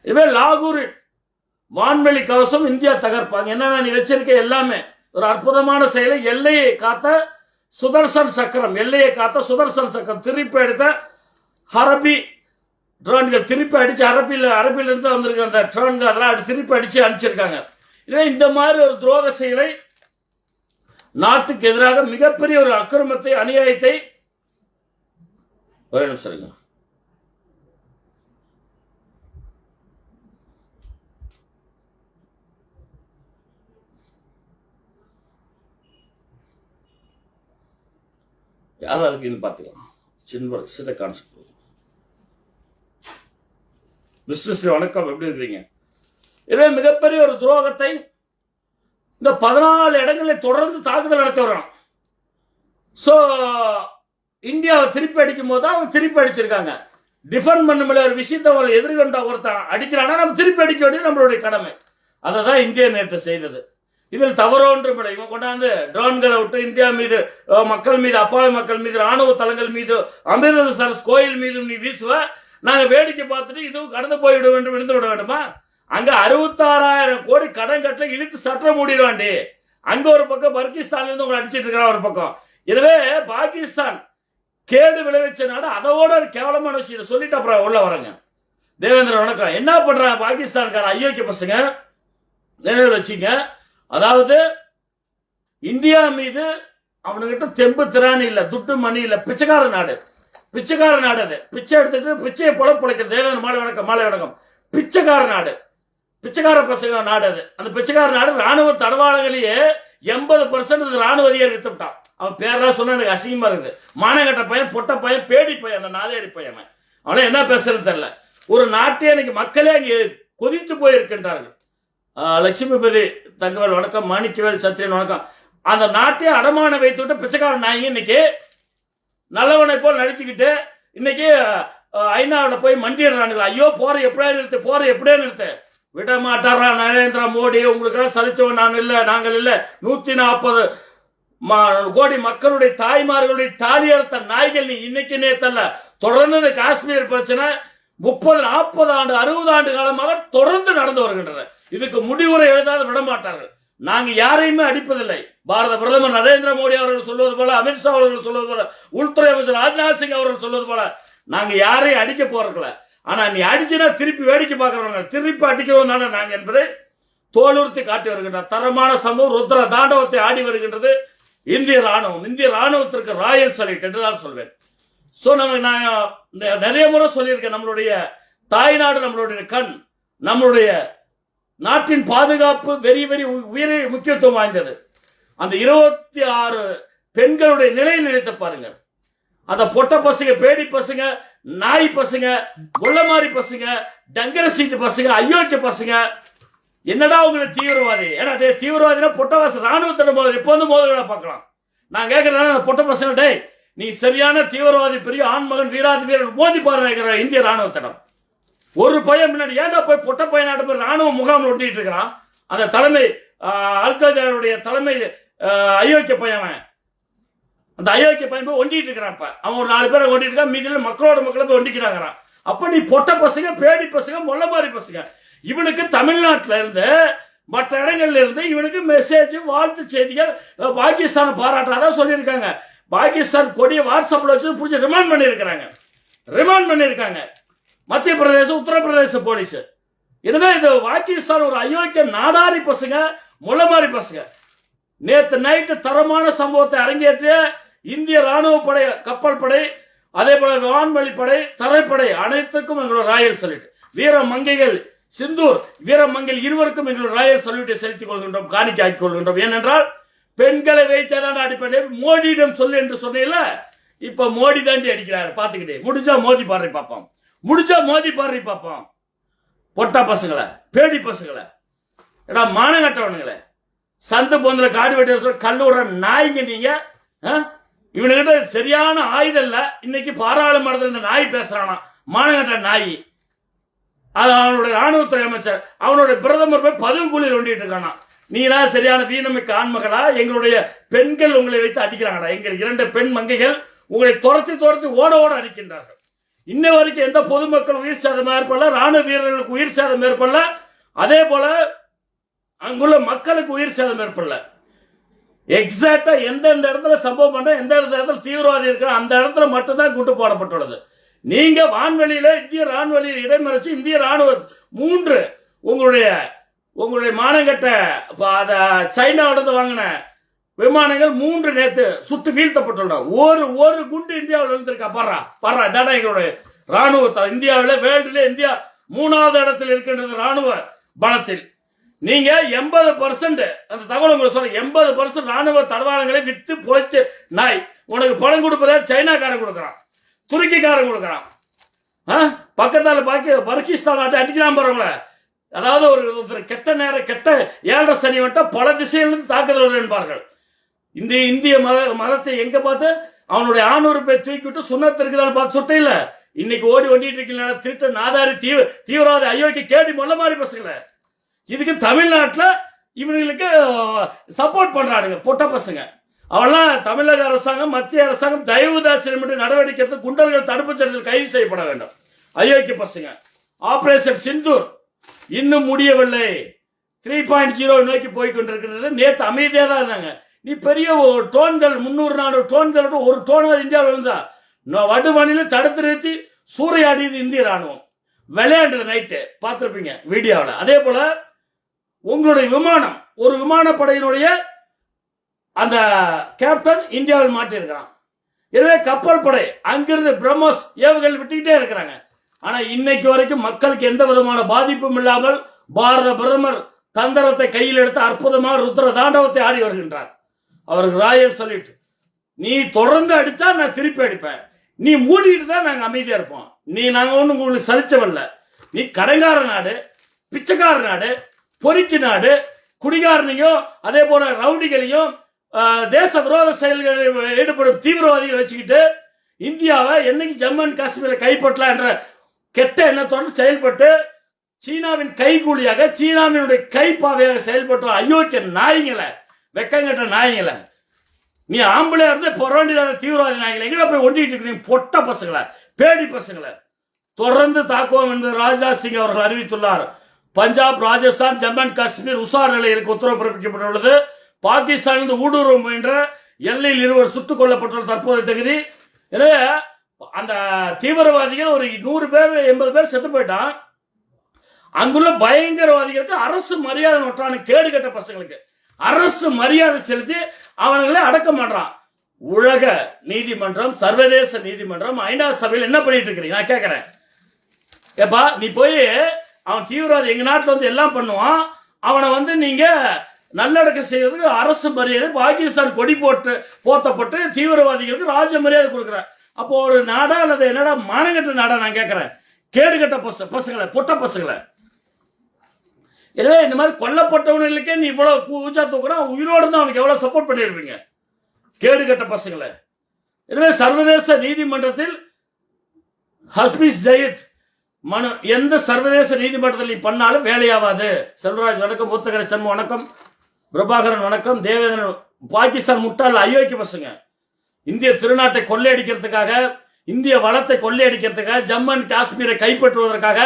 இதுவே லாகூர் வான்வெளி கவசம் இந்தியா தகர்ப்பாங்க. என்னன்னா நீ வச்சிருக்க எல்லாமே ஒரு அற்புதமான செயலை, எல்லையை காத்த சுதர்சன் சக்கரம், எல்லையை காத்த சுதர்சன் சக்கரம், திருப்பி எடுத்த ஹரபி ட்ரோன்கள், திருப்பி அடிச்சு அரபிலிருந்து வந்திருக்க அந்த ட்ரோன்கள் அதெல்லாம் திருப்பி அடிச்சு அனுப்பிச்சிருக்காங்க. இந்த மாதிரி ஒரு துரோக செயலை, நாட்டுக்கு எதிராக மிகப்பெரிய ஒரு அக்கிரமத்தை, அநியாயத்தை, ஒரே நிமிஷம் இருங்க, யாரா இருக்குன்னு பார்த்துக்கலாம். சின்ன கான்செப்ட். விஷ்ணுஸ்ரீ வணக்கம், எப்படி இருக்கிறீங்க? இதே மிகப்பெரிய ஒரு துரோகத்தை இந்த 14 இடங்களில் தொடர்ந்து தாக்குதல் நடத்தி வரோம். ஸோ இந்தியாவை திருப்பி அடிக்கும் போது அவங்க திருப்பி அடிச்சிருக்காங்க. டிஃபெண்ட் பண்ண முடியாத ஒரு விஷயத்தை ஒரு எதிர்கொண்ட ஒருத்தன் அடிக்கிறான்னா நம்ம திருப்பி அடிக்க வேண்டியது நம்மளுடைய கடமை. அதை தான் இந்தியா நேற்று செய்தது. இதில் தவறொன்றும் இல்லை. இவன் கொண்டாந்து ட்ரோன்களை விட்டு இந்தியா மீது, மக்கள் மீது, அப்பாவி மக்கள் மீது, ராணுவ தளங்கள் மீது, அமிர்தசரஸ் கோயில் மீது நீ வீசுவ, நாங்கள் வேடிக்கை பார்த்துட்டு இதுவும் கடந்து போய்விட வேண்டும், விழுந்து விட வேண்டுமா? அங்க 66,000 கோடி கடன் கட்டல இழுத்து சட்டம் மூடிடுவாண்டி. அங்க ஒரு பக்கம் பாகிஸ்தான்ல இருந்து உங்களை அடிச்சிட்டு இருக்கிற ஒரு பக்கம். எனவே பாகிஸ்தான் கேடு விளைவிச்ச நாடு, அதோட ஒரு கேவலமான விஷயம் சொல்லிட்டு அப்புறம் உள்ள வரங்க. தேவேந்திர வணக்கம். என்ன பண்றாங்க பாகிஸ்தான்கார அயோக்கிய பசங்க, நினைவில் வச்சுங்க. அதாவது இந்தியா மீது அவனுக்கிட்ட தெம்பு திராணி இல்ல, துட்டு மணி இல்ல, பிச்சைக்கார நாடு, பிச்சைக்கார நாடு. அது பிச்சை எடுத்துட்டு பிச்சையை பொழைக்கிற தேவேந்திர மாலை வணக்கம், மாலை வணக்கம். பிச்சைக்கார நாடு, பிச்சைக்கார பசங்க நாடு அது. அந்த பிச்சைக்கார நாடு ராணுவ தடவாளங்களையே 80% ராணுவ அதிகாரி வித்துட்டான். அவன் பேரெல்லாம் சொன்ன எனக்கு அசிங்கமா இருக்குது. மானகட்ட பையன், பொட்ட பையன், பேடி பையன், அந்த நாதேரி பையன். அவனை என்ன பேசுறது தெரியல. ஒரு நாட்டே இன்னைக்கு மக்களே அங்கே கொதித்து போயிருக்கின்றார்கள். லட்சுமிபதி தங்கவேல் வணக்கம், மாணிக்கவேல் சத்திரியன் வணக்கம். அந்த நாட்டையே அடமான வைத்து விட்டு பிச்சைக்கார நாயங்க இன்னைக்கு நல்லவனை போல் நடிச்சுக்கிட்டு இன்னைக்கு ஐநாவில் போய் மண்டிடுறானுங்க. ஐயோ போற எப்படியே நிறுத்து, போற எப்படியே நிறுத்து, விட மாட்டாரா நரேந்திர மோடி, உங்களுக்கு சலிச்சவன் நான் இல்லை, நாங்கள் இல்லை. 140 கோடி மக்களுடைய தாய்மார்களுடைய தாலியறுத்த நாய்கள் நீ இன்னைக்கு நேத்தல்ல, தொடர்ந்து காஷ்மீர் பிரச்சனை 30, 40 ஆண்டு, 60 ஆண்டு காலமாக தொடர்ந்து நடந்து வருகின்றன. இதுக்கு முடிவுரை எழுதாத விட மாட்டார்கள். நாங்க யாரையுமே அடிப்பதில்லை. பாரத பிரதமர் நரேந்திர மோடி அவர்கள் சொல்வது போல, அமித்ஷா அவர்கள் சொல்வது போல, உள்துறை அமைச்சர் ராஜ்நாத் சிங் அவர்கள் சொல்வது போல நாங்க யாரையும் அடிக்க போறதில்ல. ஆனா நீ அடிச்சுனா திருப்பி வேடிக்கை பார்க்கிறவங்க, திருப்பி அடிக்கிறோம் தானே நாங்க என்பதை தோலுறுத்தி காட்டி வருகின்ற தரமான சம்பவம் ருத்ர தாண்டவத்தை ஆடி வருகின்றது இந்திய ராணுவம். இந்திய ராணுவத்திற்கு ராயல் சல்யூட் என்று தான் சொல்வேன். ஸோ நான் நிறைய முறை சொல்லியிருக்கேன், நம்மளுடைய தாய்நாடு நம்மளுடைய கண், நம்மளுடைய நாட்டின் பாதுகாப்பு வெரி வெரி உயிரை முக்கியத்துவம் வாய்ந்தது. அந்த 26 பெண்களுடைய நிலையை நினைத்து பாருங்க. அந்த பொட்ட பசங்க, பேடி பசங்க, நாய் பசங்க, கொள்ளமாரி பசங்க, டங்கர சீட்டு பசங்க, அயோக்கிய பசங்க, என்னடா உங்களுக்கு தீவிரவாதி? ஏன்னா தீவிரவாதினா பொட்டவாச ராணுவத்தோட மோதல் இப்போ வந்து மோதல்களை பார்க்கலாம். நான் கேட்கறேன் அந்த பொட்ட பசங்க, டே நீ சரியான தீவிரவாதி, பெரிய ஆண்மகன், வீராதி வீரன் மோதி பாருங்கிற இந்திய ராணுவத்திடம். ஒரு பையன் முன்னாடி ஏன்டா போய் பொட்ட பையனாட்ட போய் ராணுவ முகாம் ஒட்டிட்டு இருக்கிறான். அந்த தலைமை அல்கதாவுடைய தலைமை அயோக்கிய பையன், அந்த அயோக்கிய பையன் போய் ஒண்டிட்டு இருக்கிறான். அவன் ஒரு 4 பேரை ஒண்டிட்டு இருக்கான், மீதியில் மக்களோட மக்களை போய் ஒண்டிக்கிறாங்கிறான். அப்ப நீ பொட்ட பசங்க, பேடி பசங்க, மொல்லமாரி பசங்க, இவனுக்கு தமிழ்நாட்டில இருந்து மற்ற இடங்கள்ல இருந்து இவனுக்கு மெசேஜ், வாழ்த்து செய்திகள் பாகிஸ்தான் பாராட்டாதான் சொல்லியிருக்காங்க. பாகிஸ்தான் கொடிய வாட்ஸ்அப்ல வச்சு பிடிச்சி ரிமாண்ட் பண்ணியிருக்காங்க மத்திய பிரதேச, உத்தரப்பிரதேச போலீஸ். எனவே இது பாகிஸ்தான் ஒரு அயோக்கிய நாடாரி பசங்க, முள்ளமாரி பசங்க. நேற்று நைட்டு தரமான சம்பவத்தை அரங்கேற்றிய இந்திய ராணுவ படை, கப்பல் படை, அதே போல வான்வெளி படை, தரைப்படை அனைத்துக்கும் எங்களோட ராயல் சல்யூட். வீர மங்கைகள் சிந்தூர், வீரமங்கல் இருவருக்கும் எங்களோட ராயல் சல்யூட்டை செலுத்திக் கொள்கின்றோம், காணிக்கை ஆக்கிக் கொள்கின்றோம். ஏனென்றால் பெண்களை வைத்ததான் அடிப்படை. மோடியிடம் சொல்லு என்று சொன்னீங்கல்ல, இப்ப மோடி தாண்டி அடிக்கிறாரு பாத்துக்கிட்டே. முடிஞ்சா மோதி பாரு பார்ப்போம், முடிஞ்சா மோதி பாரு பார்ப்போம். பொட்டா பசங்களை, பேடி பசங்களை, எடா மானங்கட்டவனுங்களே, சந்து போந்திர காடு வெட்டி கல்லூர நாய்ங்க நீங்க. இவனுகிட்ட சரியான ஆயுதம் இல்ல. இன்னைக்கு பாராளுமன்றத்தில் இந்த நாய் பேசுறானா, மானங்கட்ட நாய். அது அவனுடைய ராணுவத்துறை அமைச்சர், அவனுடைய பிரதமர் போய் பதுங்குழியில் ஒண்டிட்டு இருக்கானா. நீனா சரியான வீணமிக்க ஆண்மகளா? எங்களுடைய பெண்கள் உங்களை வைத்து அடிக்கிறாங்கடா. எங்கள் 2 பெண் மங்கைகள் உங்களை துரத்தி ஓட அடிக்கின்றார்கள். இன்ன வரைக்கும் எந்த பொதுமக்கள் உயிர் சேதம் ஏற்படல, ராணுவ வீரர்களுக்கு உயிர் சேதம் ஏற்படல, அதே போல அங்குள்ள மக்களுக்கு உயிர் சேதம் ஏற்படல. எக்ஸாக்டா எந்தெந்த இடத்துல சம்பவம் பண்ற, எந்த இடத்துல தீவிரவாதி இருக்கிற அந்த இடத்துல மட்டும்தான் குண்டு போடப்பட்டுள்ளது. நீங்க வான்வெளியில இந்திய ராணுவெளியில் இடைமறிச்சு இந்திய ராணுவ 3 உங்களுடைய மானங்கட்ட சைனாவிலிருந்து வாங்கின விமானங்கள் 3 நேற்று சுட்டு வீழ்த்தப்பட்டுள்ளன. ஒரு குண்டு இந்தியாவில் இருந்திருக்கா? பாரா இதான எங்களுடைய ராணுவ இந்தியாவில் வேர்ல்டுல இந்தியா 3வது இடத்தில் இருக்கின்றது ராணுவ பலத்தில். நீங்க 80% அந்த தகவல் உங்களுக்கு சொல்ல, 80% ராணுவ தளவாடங்களை வித்து போயிட்டு நாய் உனக்கு பணம் கொடுப்பதா சைனாக்காரன் கொடுக்கறான், துருக்கிக்காரன் கொடுக்கறான். பக்கத்தால பாகிஸ்தான் நாட்டை அடிக்கலாம் போறவங்கள. அதாவது ஒரு கெட்ட நேரம் கெட்ட 7 சனி வட்ட பல திசையிலிருந்து தாக்குதல் என்பார்கள். இந்த இந்திய மதத்தை எங்க பார்த்து அவனுடைய 600 பேர் தூக்கிவிட்டு சுண்ணத்திற்குதான் பார்த்து சுட்ட இல்ல. இன்னைக்கு ஓடி ஓடிட்டு இருக்கீங்க திருட்டு நாதாரி தீவிரவாத அயோக்கிய கேடி மொல்ல மாதிரி பசங்கள. இதுக்கு தமிழ்நாட்டில் இவங்களுக்கு சப்போர்ட் பண்றானுங்க பொட்ட பசங்க. அவெல்லாம் தமிழக அரசாங்கம் மத்திய அரசாங்கம் தயவுதாட்சியம் நடவடிக்கை எடுத்து குண்டர்கள் தடுப்பு சட்டத்தில் கைது செய்யப்பட வேண்டும். அயோக்கிய பசங்க. ஆபரேஷன் சிந்தூர் இன்னும் முடியவில்லை, 3.0 நோக்கி போய்கொண்டிருக்கிறது. நேற்று அமைதியாக தான் இருந்தாங்க. நீ பெரிய டோன்கள் 300-400 டோன்களோட ஒரு டோன் இந்தியாவில் இருந்தா வடுவானில தடுத்து நிறுத்தி சூறையாடியது இந்திய ராணுவம். விளையாண்டது நைட்டு பார்த்திருப்பீங்க வீடியோவில். அதே போல உங்களுடைய விமானம், ஒரு விமானப்படையினுடைய அந்த கேப்டன் இந்தியாவில் மாட்டியிருக்கிறான். எனவே கப்பல் படை அங்கிருந்து பிரம்மோஸ் ஏவுகள் விட்டுக்கிட்டே இருக்கிறாங்க. ஆனா இன்னைக்கு வரைக்கும் மக்களுக்கு எந்த விதமான பாதிப்பும் இல்லாமல் பாரத பிரதமர் தந்திரத்தை கையில் எடுத்து அற்புதமான ருத்ர தாண்டவத்தை ஆடி வருகின்றார். அவருக்கு ராயல் சொல்லிட்டு, நீ தொடர்ந்து அடித்தா நான் திருப்பி அடிப்பேன், நீ மூடிட்டு தான் நாங்க அமைதியா இருப்போம், நாங்க ஒண்ணு உங்களுக்கு சலிச்சவல்ல. நீ கடங்கார நாடு, பிச்சைக்கார நாடு, பொறிக்கு நாடு, குடிகாரனையும் அதே போல ரவுடிகளையும் தேச விரோத செயல்களில் ஈடுபடும் தீவிரவாதிகளை வச்சுக்கிட்டு இந்தியாவை என்னைக்கு ஜம்மு அண்ட் காஷ்மீரை கைப்பற்றலாம் என்ற கெட்ட எண்ணத்தோடு செயல்பட்டு சீனாவின் கைகூலியாக சீனாவினுடைய கைப்பாவையாக செயல்பட்டு அயோக்கிய நாய்களை, வெக்கங்கட்ட நாய்களை, நீ ஆம்பளை இருந்து பொறாண்டிதான தீவிரவாதி நாய்களை எங்கட போய் ஒண்டிட்டு இருக்கிறீங்க பொட்ட பசங்களை, பேடி பசங்களை. தொடர்ந்து தாக்குவோம் என்று ராஜ்நாத் சிங் அவர்கள் அறிவித்துள்ளார். பஞ்சாப், ராஜஸ்தான், ஜம்மு அண்ட் காஷ்மீர் உஷார் நிலையிற்கு உத்தரவு பிறப்பிக்கப்பட்டுள்ளது. பாகிஸ்தான் ஊடுருவ முயன்ற எல்லையில் 20 சுட்டுக் கொல்லப்பட்டுள்ள தற்போதைய தகுதி. எனவே அந்த தீவிரவாதிகள் ஒரு 100 பேர் 80 பேர் செத்து போயிட்டான். அங்குள்ள பயங்கரவாதிகளுக்கு அரசு மரியாதை நோட்டான கேடு கட்ட பசங்களுக்கு அரசு மரியாதை செலுத்தி அவங்களை அடக்கம் பண்றான். உலக நீதிமன்றம், சர்வதேச நீதிமன்றம், ஐநா சபையில் என்ன பண்ணிட்டு இருக்கிறீங்க நான் கேட்கிறேன். ஏப்பா நீ போய் அவன் தீவிரவாதி எங்க நாட்டில் வந்து எல்லாம் பண்ணுவான், அவனை நீங்க நல்லடக்கம் செய்வதற்கு அரசு மரியாதை பாகிஸ்தான் கொடி போத்தப்பட்டு தீவிரவாதிகளுக்கு ராஜ மரியாதை கொடுக்குற. அப்போ ஒரு நாடா அல்லது என்னடா மானங்கட்ட நாடா நான் கேட்கிறேன். கேடுகட்ட பசங்களை, பொட்ட பசங்களை. எனவே இந்த மாதிரி கொல்லப்பட்டவனுக்கே நீ இவ்வளவு கூச்சா தூக்குனா உயிரோடு தான் அவனுக்கு எவ்வளவு சப்போர்ட் பண்ணிருப்பீங்க கேடுகட்ட பசங்களை. எனவே சர்வதேச நீதிமன்றத்தில் ஹஸ்பீஸ் ஜயீத் மனு எந்த சர்வதேச நீதிமன்றத்தில் நீ பண்ணாலும் வேலையாவாது. செல்வராஜ் வணக்கம், மூத்தகரை சண்முகம் வணக்கம், பிரபாகரன் வணக்கம், தேவேந்திரன். பாகிஸ்தான் முட்டாள் அயோக்கிய பசங்க இந்திய திருநாட்டை கொள்ளையடிக்கிறதுக்காக, இந்திய வளத்தை கொள்ளையடிக்கிறதுக்காக, ஜம்மு அண்ட் காஷ்மீரை கைப்பற்றுவதற்காக,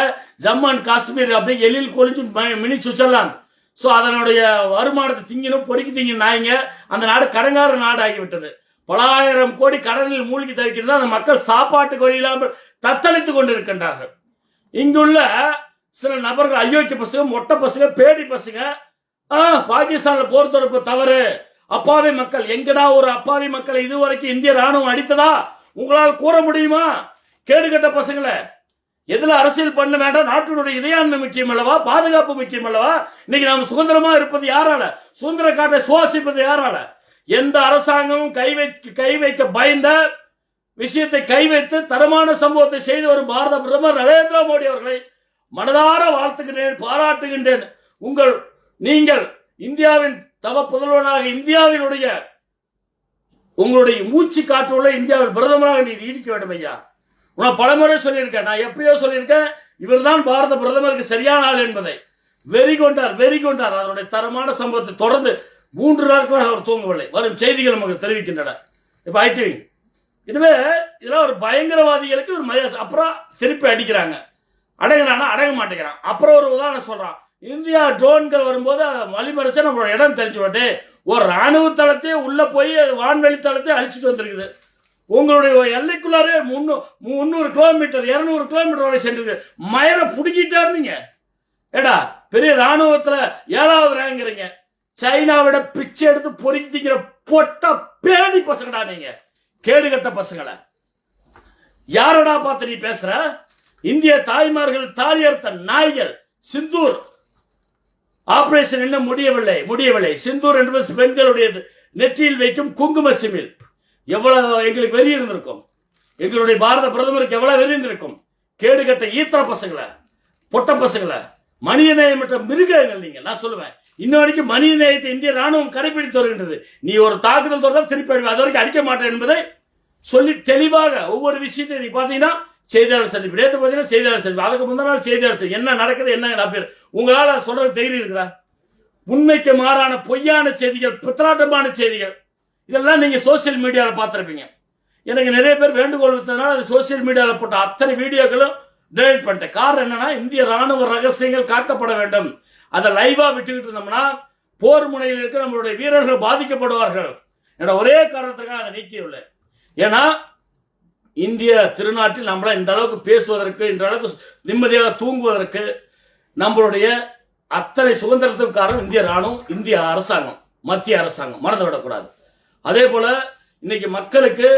ஜம்மு அண்ட் காஷ்மீர் அப்படியே எழில் கொலிஞ்சு மினி சுவிட்சர்லாந்து. ஸோ அதனுடைய வருமானத்தை திங்கினும் பொறுக்கி திங்கின நாய்ங்க அந்த நாடு கடங்கார நாடு ஆகிவிட்டது. பல ஆயிரம் கோடி கடலில் மூழ்கி தவிக்கிறது. அந்த மக்கள் சாப்பாட்டுக்கு வழி இல்லாமல் தத்தளித்துக் கொண்டிருக்கின்றார்கள். இங்குள்ள சில நபர்கள் அயோக்கிய பசங்க, மொட்டை பசங்க, பேடி பசங்க, பாகிஸ்தான்ல போர் தொடுப்பு தவறு, அப்பாவி மக்கள். எங்கடா ஒரு அப்பாவி மக்களை இதுவரைக்கும் இந்திய ராணுவம் அடித்ததா உங்களால் கூற முடியுமா? கேடுகட்ட பசங்களை. எதுல அரசியல் பண்ண வேண்டாம், நாட்டினுடைய இறையாண்மை முக்கியம் அல்லவா, பாதுகாப்பு முக்கியம் அல்லவா. இன்னைக்கு நாம் சுதந்திரமா இருப்பது யாரால? சுதந்திர காட்டை சுவாசிப்பது யாரால? எந்த அரசாங்கமும் கை வைக்க பயந்த விஷயத்தை கை வைத்து தரமான சம்பவத்தை செய்து வரும் பாரத பிரதமர் நரேந்திர மோடி அவர்களை மனதார வாழ்த்துகின்றேன், பாராட்டுகின்றேன். நீங்கள் இந்தியாவின் தவ புதல்வனாக, இந்தியாவினுடைய உங்களுடைய மூச்சு காற்றுள்ள இந்தியாவில் பிரதமராக நீ நீடிக்க வேண்டும் ஐயா. நான் பலமுறை சொல்லியிருக்கேன், நான் எப்பயோ சொல்லியிருக்கேன், இவர் தான் பாரத பிரதமருக்கு சரியான ஆள் என்பதை. வெறி கொண்டார். அதனுடைய தரமான சம்பவத்தை தொடர்ந்து 3 நாட்களாக அவர் தூங்கவில்லை. வரும் செய்திகள் நமக்கு தெரிவிக்கின்றன. இப்ப ஐடிவி இதுவே இதெல்லாம் ஒரு பயங்கரவாதிகளுக்கு ஒரு மரியாதை. அப்புறம் திருப்பி அடிக்கிறாங்க, அடங்குறானா அடங்க மாட்டேங்கிறான். அப்புறம் ஒரு உதாரணம் சொல்றான், இந்தியா ட்ரோன்கள் வரும்போது அதை வழிமறைச்சா நம்மளோட இடம் தெரிஞ்சு விட்டு ஒரு ராணுவ தளத்தையே உள்ள போய் வான்வெளி தளத்தையே அழிச்சிட்டு வந்திருக்குது. உங்களுடைய எல்லைக்குள்ளாரே 300 கிலோமீட்டர் 200 கிலோமீட்டர் வரை சென்றிருக்கு. மயரை பிடிக்கிட்டே இருந்தீங்க. ஏடா பெரிய ராணுவத்துல 7வது ரேங்கிறீங்க. சைனாவிட பிச்சை எடுத்து பொறுக்கி திக்கிற பொட்ட பேடி பசங்கடா நீங்க, கேடுகட்ட பசங்களை. யாரடா பார்த்து நீ பேசுற? இந்திய தாய்மார்கள் தாலியர்த்த நாய்கள். சிந்தூர் ஆபரேஷன் இன்னும் முடியவில்லை. சிந்தூர் என்பது பெண்களுடைய நெற்றியில் வைக்கும் குங்கும சிமிழ். எவ்வளவு எங்களுக்கு வெறி இருந்திருக்கும், எங்களுடைய பாரத பிரதமருக்கு எவ்வளவு வெறி இருந்திருக்கும். கேடுகட்ட ஈத்திர பசங்களை, பொட்ட பசங்களை, மனிதநேயமற்ற மிருகங்கள் நீங்க. நான் சொல்லுவேன், இன்ன வரைக்கும் மனிதநேயத்தை இந்திய ராணுவம் கடைபிடித்து வருகின்றது. நீ ஒரு தாக்குதல் தொடர்ந்தால் திருப்பி அது வரைக்கும் அடிக்க மாட்டேன் என்பதை சொல்லி தெளிவாக ஒவ்வொரு விஷயத்தையும் நீ பாத்தீங்கன்னா செய்தியாளர் சந்திப்பு. நேற்று பார்த்தீங்கன்னா செய்தியாளர் சந்திப்பு, அதுக்கு முந்தின நாள் செய்தியாளர் சந்திப்பு. என்ன நடக்குது, என்ன பேர் உங்களால் சொல்றது தைரியம் இருக்குதா? உண்மைக்கு மாறான பொய்யான செய்திகள், பித்தலாட்டமான செய்திகள், இதெல்லாம் நீங்க சோசியல் மீடியாவில் பார்த்துருப்பீங்க. எனக்கு நிறைய பேர் வேண்டுகோள் விட்டதுனால அது சோசியல் மீடியாவில் போட்ட அத்தனை வீடியோக்களும் டெலிட் பண்ணிட்டேன். காரணம் என்னன்னா, இந்திய ராணுவ ரகசியங்கள் காக்கப்பட வேண்டும். அதை லைவா விட்டுக்கிட்டு இருந்தோம்னா போர் முனையில் இருக்க நம்மளுடைய வீரர்கள் பாதிக்கப்படுவார்கள் என்ற ஒரே காரணத்துக்காக அதை நீக்கியுள்ள. ஏன்னா இந்திய திருநாட்டில் நம்மள இந்த அளவுக்கு பேசுவதற்கு, இந்த அளவுக்கு நிம்மதியாக தூங்குவதற்கு நம்மளுடைய அத்தனை சுதந்திரத்துக்கு காரணம் இந்திய ராணுவம், இந்திய அரசாங்கம், மத்திய அரசாங்கம். மறந்துவிடக்கூடாது. அதே போல இன்னைக்கு மக்களுக்கு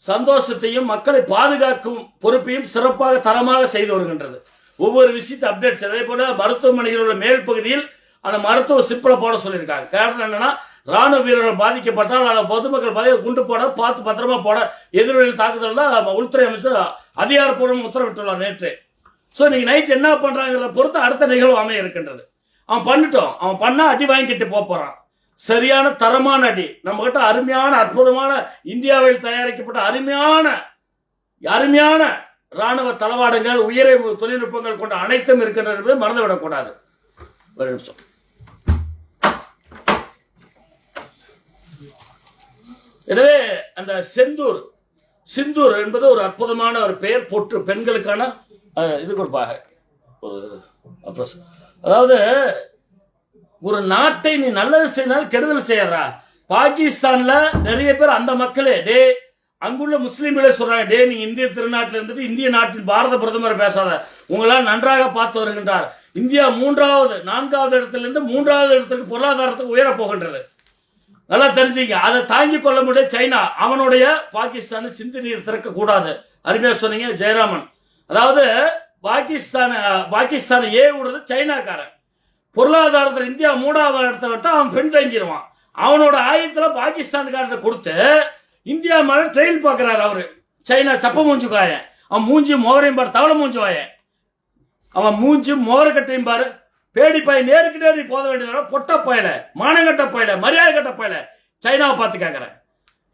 சந்தோஷத்தையும் மக்களை பாதுகாக்கும் பொறுப்பையும் சிறப்பாக தரமாக செய்து வருகின்றது. ஒவ்வொரு விஷயத்தை அப்டேட்ஸ். அதே போல மருத்துவமனையில் உள்ள மேல் பகுதியில் அந்த மருத்துவ சிப்பில போட சொல்லியிருக்காங்க. காரணம் என்னன்னா, ராணுவ வீரர்கள் பாதிக்கப்பட்டால் பொதுமக்கள் குண்டு போட பார்த்து பத்திரமா போட, எதிர்வெளியில் தாக்குதல் தான் உள்துறை அமைச்சர் அதிகாரப்பூர்வம் உத்தரவிட்டுள்ளார் நேற்று. ஸோ நீங்க நைட் என்ன பண்றாங்கிறத பொறுத்து அடுத்த நிகழ்வு அமைய இருக்கின்றது. அவன் பண்ணா அடி வாங்கிட்டு போறான். சரியான தரமான அடி. நம்ம கிட்ட அருமையான அற்புதமான இந்தியாவில் தயாரிக்கப்பட்ட அருமையான ராணுவ தளவாடங்கள், உயரிய தொழில்நுட்பங்கள் கொண்ட அனைத்தும் இருக்கின்றது என்பதை மறந்துவிடக்கூடாது. ஒரு நிமிஷம். எனவே அந்த சிந்தூர் என்பது ஒரு அற்புதமான ஒரு பெயர். பொற்று பெண்களுக்கான இது கொடுப்பாக. அதாவது ஒரு நாட்டை நீ நல்லது செய்தால் கெடுதல் செய்யறா. பாகிஸ்தான்ல நிறைய பேர் அந்த மக்களே அங்குள்ள முஸ்லீம்களே சொல்றாங்க, நீ இந்திய திருநாட்டில் இருந்துட்டு இந்திய நாட்டின் பாரத பிரதமர் பேசாத, உங்களால் நன்றாக பார்த்து வருகின்றார். இந்தியா 4வது இடத்திலிருந்து 3வது இடத்துக்கு பொருளாதாரத்துக்கு உயர போகின்றது. நல்லா தெரிஞ்சுங்க. அதை தாங்கிக் கொள்ள முடியாது சைனா. அவனுடைய பாகிஸ்தான சிந்து நீர் திறக்க கூடாது. அருமையா சொன்னீங்க ஜெயராமன். அதாவது பாகிஸ்தான விடுறது சைனாக்காரன். பொருளாதாரத்தில் இந்தியா 3வது இடத்தை விட்டு அவன் பெண் தங்கிடுவான். அவனோட ஆயுதத்துல பாகிஸ்தானுக்காரத்தை கொடுத்து இந்தியா மேல ட்ரெயின் பாக்குறாரு அவரு. சைனா சப்ப மூஞ்சு காயன். அவன் மூஞ்சி மோவரையும் பாரு, தவளை மூஞ்சி வாயன். அவன் மூஞ்சி மோவர கட்டையும் பாரு. பேடி பாய் நேருக்கு நேரி போத வேண்டியது. பொட்ட பாயில, மானங்கட்ட பாயில, மரியாதை கட்ட பாயில சைனாவை பார்த்து கேட்கிறேன்.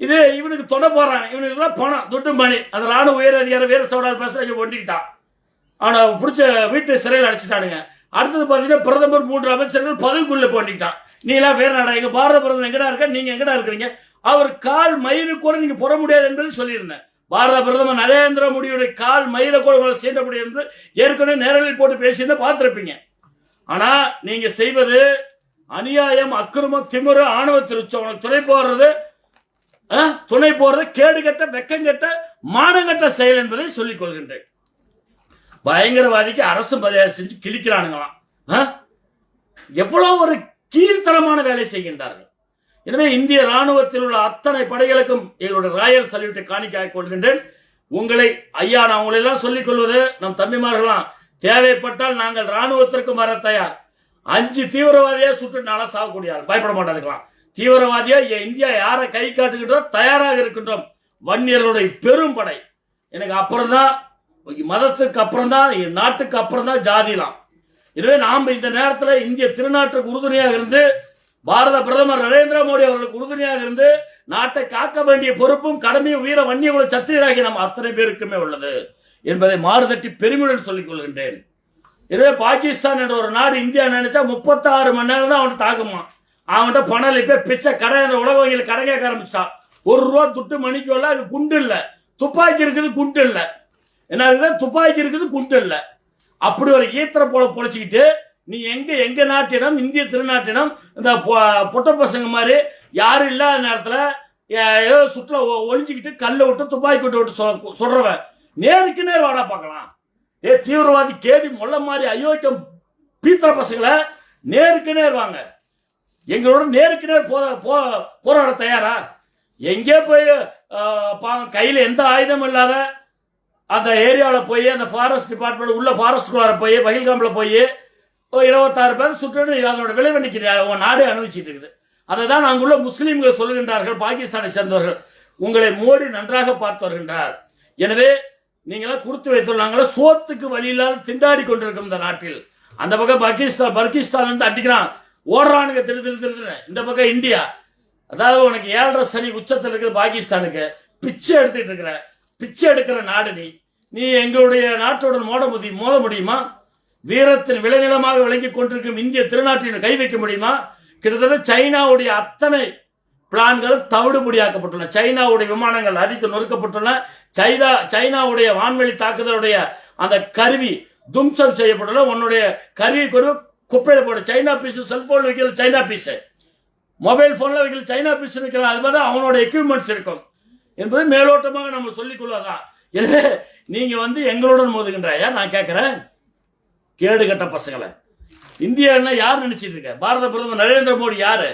இது இவனுக்கு தொட போறான். இவனுக்கு பணம் துட்டு மணி. அந்த ராணுவ உயர் அதிகாரி வீர சோடால் பேச ஒண்டிக்கிட்டான். அவனை பிடிச்ச வீட்டு சிறையில் அடிச்சுட்டானுங்க. அடுத்தது பாத்தீங்கன்னா பிரதமர் 3 அமைச்சர்கள் பதவிக்குள்ள போட்டிக்கிட்டான். நீ எல்லாம் வேற நாடா, எங்க பாரத பிரதமர் எங்கடா இருக்க, நீங்க எங்கடா இருக்கிறீங்க? அவர் கால் மயிறு கூட நீங்க போட முடியாது என்பதை சொல்லியிருந்தேன். பாரத பிரதமர் நரேந்திர மோடியுடைய கால் மயில கூட சீண்ட முடியாது என்று ஏற்கனவே நேரலில் போட்டு பேசியிருந்த பார்த்திருப்பீங்க. ஆனா நீங்க செய்வது அநியாயம், அக்கிரமம், திமிரு, ஆணவ திருச்சம். உனக்கு துணை போறது கேடுகட்ட, வெக்கங்கட்ட, மானங்கட்ட செயல் என்பதை சொல்லிக் கொள்கின்றேன். பயங்கரவாதிக்கு அரசு மரியாதை செஞ்சு கிழிக்கிறானுங்களாம். எவ்வளவு ஒரு கீழ்த்தரமான வேலை செய்கின்றார்கள். எனவே இந்திய ராணுவத்தில் உள்ள அத்தனை படைகளுக்கும் எங்களுடைய ராயல் சல்யூட்டை காணிக்காக கொள்கின்றேன். உங்களை ஐயா, நான் உங்களை எல்லாம் சொல்லிக் கொள்வது, நம் தம்பிமார்களாம் தேவைப்பட்டால் நாங்கள் ராணுவத்திற்கு வர தயார். 5 தீவிரவாதியா சுட்டு நாளா சாகக்கூடிய பயப்பட மாட்டாதுக்கலாம். தீவிரவாதியா இந்தியா யாரை கை காட்டுகின்றோம் தயாராக இருக்கின்றோம். வன்னியர்களுடைய பெரும் படை. எனக்கு அப்புறம் தான், மதத்துக்கு அப்புறம் தான், நாட்டுக்கு அப்புறம் தான் ஜாதிலாம். எனவே நாம் இந்த நேரத்தில் இந்திய திருநாட்டுக்கு உறுதுணையாக இருந்து, பாரத பிரதமர் நரேந்திர மோடி அவர்களுக்கு உறுதுணையாக இருந்து நாட்டை காக்க வேண்டிய பொறுப்பும் கடமையும் வீர வன்னியகுல சத்திரியராகி நம்ம அத்தனை பேருக்குமே உள்ளது என்பதை மாறுதட்டி பெருமையுடன் சொல்லிக் கொள்கின்றேன். எனவே பாகிஸ்தான் என்ற ஒரு நாடு இந்தியா நினைச்சா 36 மணி நேரம் தான் அவன் தாக்குமா. அவன்கிட்ட பணம் இப்ப பிச்சை கடை உலக வங்கியில் கடை கேட்க ஆரம்பிச்சான். ரூபா துட்டு மணிக்கு அது குண்டு இல்லை, துப்பாக்கி இருக்குது குண்டு இல்லை. என்ன துப்பாக்கி இருக்குது குண்டு இல்லை. அப்படி ஒரு ஈத்திர போல பொழைச்சிக்கிட்டு நீ எங்க நாட்டினம், இந்திய திருநாட்டினம் இந்த பொட்ட பசங்க மாதிரி யாரும் இல்லாத நேரத்தில் ஏதோ சுற்றுலா ஒழிஞ்சுக்கிட்டு கல்லை விட்டு துப்பாக்கி விட்டு சொல்றவன் நேருக்கு நேர் வாடா பார்க்கலாம். தீவிரவாதி கேடி மொல்ல மாதிரி அயோக்கியம் பீத்திர பசங்களை நேருக்கு நேர் வாங்க, எங்களோட நேருக்கு நேர் போராட தயாரா? எங்கே போய் கையில் எந்த ஆயுதமும் இல்லாத அந்த ஏரியாவில் போய் அந்த ஃபாரஸ்ட் டிபார்ட்மெண்ட் உள்ள ஃபாரஸ்ட்குள்ளார போய் பகில்காமில் போய் 26 பேர் சுற்று அதனோட விளைவு நிற்கிற நாடே அனுபவிச்சுட்டு இருக்குது. அதை தான் அங்குள்ள முஸ்லீம்கள் சொல்லுகின்றார்கள், பாகிஸ்தானை சேர்ந்தவர்கள். உங்களை மோடி நன்றாக பார்த்து வருகின்றார். எனவே நீங்களாம் கொடுத்து வைத்துள்ளாங்களா சோத்துக்கு வழி இல்லாத திண்டாடி கொண்டிருக்கும் இந்த நாட்டில். அந்த பக்கம் பர்கிஸ்தான் அடிக்கிறான், ஓடுறானுங்க திரு. இந்த பக்கம் இந்தியா, அதாவது உனக்கு 7.5 சனி உச்சத்தில் இருக்குது. பாகிஸ்தானுக்கு பிச்சை எடுத்துட்டு இருக்கிற, பிச்சை எடுக்கிற நாடு நீ எங்களுடைய நாட்டோட மோத முடியுமா? வீரத்தின் விளைநிலமாக விளங்கிக் கொண்டிருக்கும் இந்திய திருநாட்டின் கை வைக்க முடியுமா? கிட்டத்தட்ட சைனாவுடைய அத்தனை பிளான்களும் தவிடுபடியாக்கப்பட்டுள்ளன. சைனாவுடைய விமானங்கள் அடித்து நொறுக்கப்பட்டுள்ளன. சைனாவுடைய வான்வெளி தாக்குதலுடைய அந்த கருவி தும்சம் செய்யப்பட்டுள்ள. உன்னுடைய கருவி கொண்டு குப்பையில போட. சைனா பீஸ் செல்போன் வைக்கல, சைனா பீஸ் மொபைல் போன்ல வைக்கல, சைனா பீஸ் வைக்கலாம். அது மாதிரி அவனோட எக்யூப்மெண்ட்ஸ் இருக்கும் என்பது மேலோட்டமாக நம்ம சொல்லிக் கொள்ளதான். எனவே நீங்க எங்களுடன் மோதுகின்றாயா? நான் கேட்கிறேன், கேடு கட்ட பசங்களை. இந்தியா என்ன யார் நினைச்சிட்டு இருக்க? பாரத பிரதமர் நரேந்திர மோடி யாரு?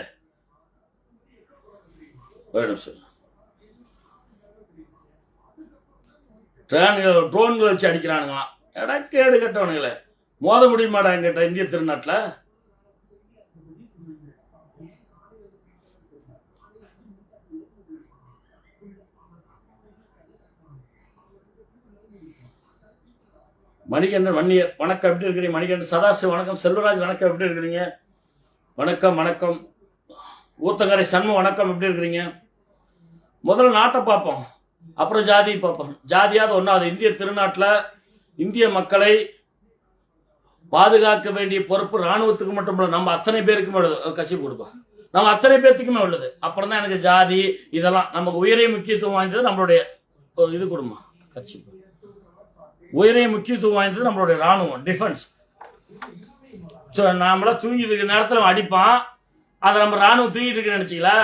ட்ரோன்களை வச்சு அடிக்கிறானுங்களாம். எடா கேடு கட்டவனுங்களே, மோத முடியுமாடா எங்கிட்ட இந்திய திருநாட்டில்? மணிகண்டன் வன்னியர் வணக்கம், எப்படி இருக்கிறீங்க? மணிகண்டன் சதாசிவ் வணக்கம். செல்வராஜ் வணக்கம், எப்படி இருக்கிறீங்க? வணக்கம். ஊத்தங்கரை சண்முகம் வணக்கம், எப்படி இருக்கிறீங்க? முதல்ல நாட்டை பார்ப்போம், அப்புறம் ஜாதி பார்ப்போம். ஜாதியாவது ஒன்றாவது. இந்திய திருநாட்டில் இந்திய மக்களை பாதுகாக்க வேண்டிய பொறுப்பு ராணுவத்துக்கு மட்டும் இல்லை, நம்ம அத்தனை பேருக்குமே உள்ளது. கட்சி கொடுப்போம், நம்ம அத்தனை பேர்த்துக்குமே உள்ளது. அப்புறம் தான் எனக்கு ஜாதி இதெல்லாம் நமக்கு உயரிய முக்கியத்துவம் வாய்ந்தது. நம்மளுடைய இது குடும்பம் கட்சி உயரிய முக்கியத்துவம் வாய்ந்தது நம்மளுடைய ராணுவம், டிஃபென்ஸ். நாமளா தூங்கிட்டு இருக்கிற நேரத்தில் அடிப்பான், அதை நம்ம ராணுவம் தூங்கிட்டு இருக்க நினைச்சிங்களா?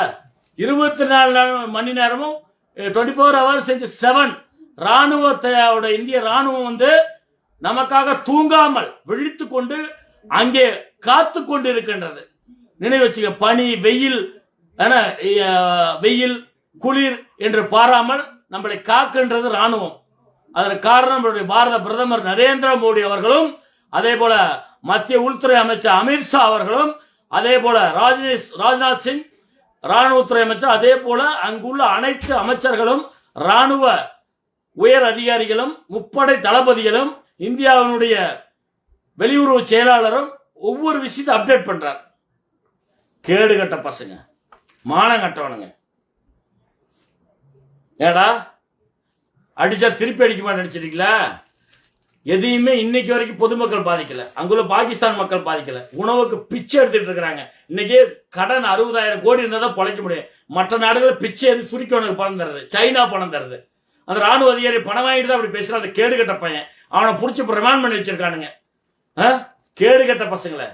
24 மணி நேரமும் 24 hours 7 ராணுவத்தோட இந்திய ராணுவம் நமக்காக தூங்காமல் விழித்து கொண்டு அங்கே காத்து கொண்டு இருக்கின்றது. நினைவு வச்சுக்க, பனி வெயில் குளிர் என்று பாராமல் நம்மளை காக்கின்றது ராணுவம். அதற்கு காரணம் நம்மளுடைய பாரத பிரதமர் நரேந்திர மோடி அவர்களும், அதே போல மத்திய உள்துறை அமைச்சர் அமித்ஷா அவர்களும், அதே போல ராஜ்நாத் சிங் ராணுவத்துறை அமைச்சர், அதே போல அங்குள்ள அனைத்து அமைச்சர்களும், ராணுவ உயர் அதிகாரிகளும், முப்படை தளபதிகளும், இந்தியாவினுடைய வெளியுறவு செயலாளரும் ஒவ்வொரு விஷயத்தை அப்டேட் பண்றார். கேடு கட்ட பசங்க, மானம் கட்டவனுங்க. ஏடா அடிச்சா திருப்பி அடிக்குமா நினைச்சிருக்கீங்களா? எதையுமே இன்னைக்கு வரைக்கும் பொதுமக்கள் பாதிக்கல, அங்குள்ள பாகிஸ்தான் மக்கள் பாதிக்கல. உணவுக்கு பிச்சை எடுத்துட்டு இருக்கிறாங்க. இன்னைக்கு கடன் 60,000 கோடி இருந்தாதான் பொழைக்க முடியும். மற்ற நாடுகளில் பிச்சை எடுத்து துருக்கி பணம் தருது, சைனா பணம் தருது. அந்த ராணுவ அதிகாரி பணம் வாங்கிட்டு தான் அப்படி பேசுற அந்த கேடு கட்ட பையன். அவனை புடிச்சு ரிமாண்ட் பண்ணி வச்சிருக்கானுங்க. கேடு கட்ட பசங்களை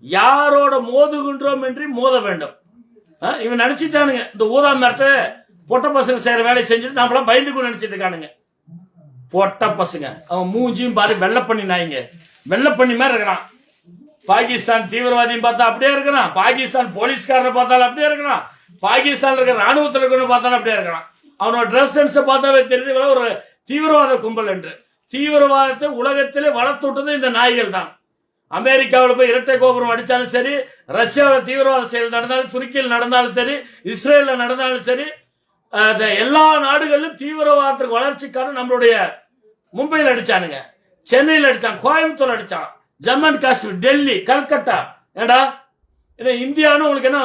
யாரோட மோதுகின்றோம் என்று மோத வேண்டும். இவன் நினைச்சிட்டானுங்க இந்த ஊதா மரத்தை பொட்ட பசங்க செய்யற வேலையை செஞ்சுட்டு நம்மளாம் பயந்துக்கும் நினைச்சிட்டு இருக்கானுங்க. பொட்ட பசங்க அவன் மூஞ்சியும் பாரு, வெள்ளை பண்ணி நாய்ங்க, வெள்ளை பண்ணி மாதிரி இருக்கிறான். பாகிஸ்தான் தீவிரவாதியும் பார்த்தா அப்படியே இருக்கிறான், பாகிஸ்தான் போலீஸ்காரனை பார்த்தாலும் அப்படியே இருக்கிறான், பாகிஸ்தான் இருக்கிற ராணுவத்தில் இருக்கிறவங்க பார்த்தாலும் அப்படியே இருக்கிறான். அவனோட ட்ரெஸ் சென்ஸை பார்த்தாவே தெரிஞ்சு ஒரு தீவிரவாத கும்பல் என்று. தீவிரவாதத்தை உலகத்திலே வளர்த்துட்டது இந்த நாய்கள் தான். அமெரிக்காவில் போய் இரட்டை கோபுரம் அடித்தாலும் சரி, ரஷ்யாவில் தீவிரவாத செயல் நடந்தாலும், துருக்கியில் நடந்தாலும் சரி, இஸ்ரேலில் நடந்தாலும் சரி, எல்லா நாடுகளிலும் தீவிரவாதத்துக்கு வளர்ச்சிக்கான நம்மளுடைய மும்பையில் அடிச்சானுங்க, சென்னையில் அடிச்சான், கோயம்புத்தூர் அடிச்சான், ஜம்மு அண்ட் காஷ்மீர், டெல்லி, கல்கட்டா. ஏடா இந்தியான்னு உங்களுக்கு என்ன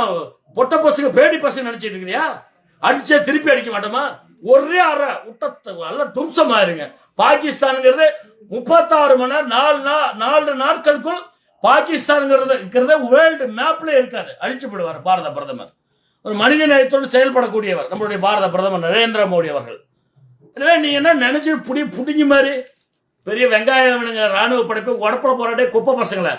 பொட்ட பசங்க பேடி பசங்க நினைச்சிட்டு இருக்கிறியா? அடிச்சா திருப்பி அடிக்க மாட்டோமா? ஒரே அரை விட்ட தும்சமாயிருங்க. பாகிஸ்தான்ங்கிறது 36 மணி நேரம் 4 நாட்களுக்குள் பாகிஸ்தான் வேர்ல்டு மேப்ல இருக்காது, அழிச்சு போடுவார் பாரத பிரதமர். ஒரு மனித நேயத்தோடு செயல்படக்கூடியவர் நம்மளுடைய பாரத பிரதமர் நரேந்திர மோடி அவர்கள். எனவே நீ என்ன நினைச்சு புடிங்கி மாதிரி பெரிய வெங்காயம் ராணுவ படைப்பு உடப்பட போராட்டே குப்பை பசங்களை.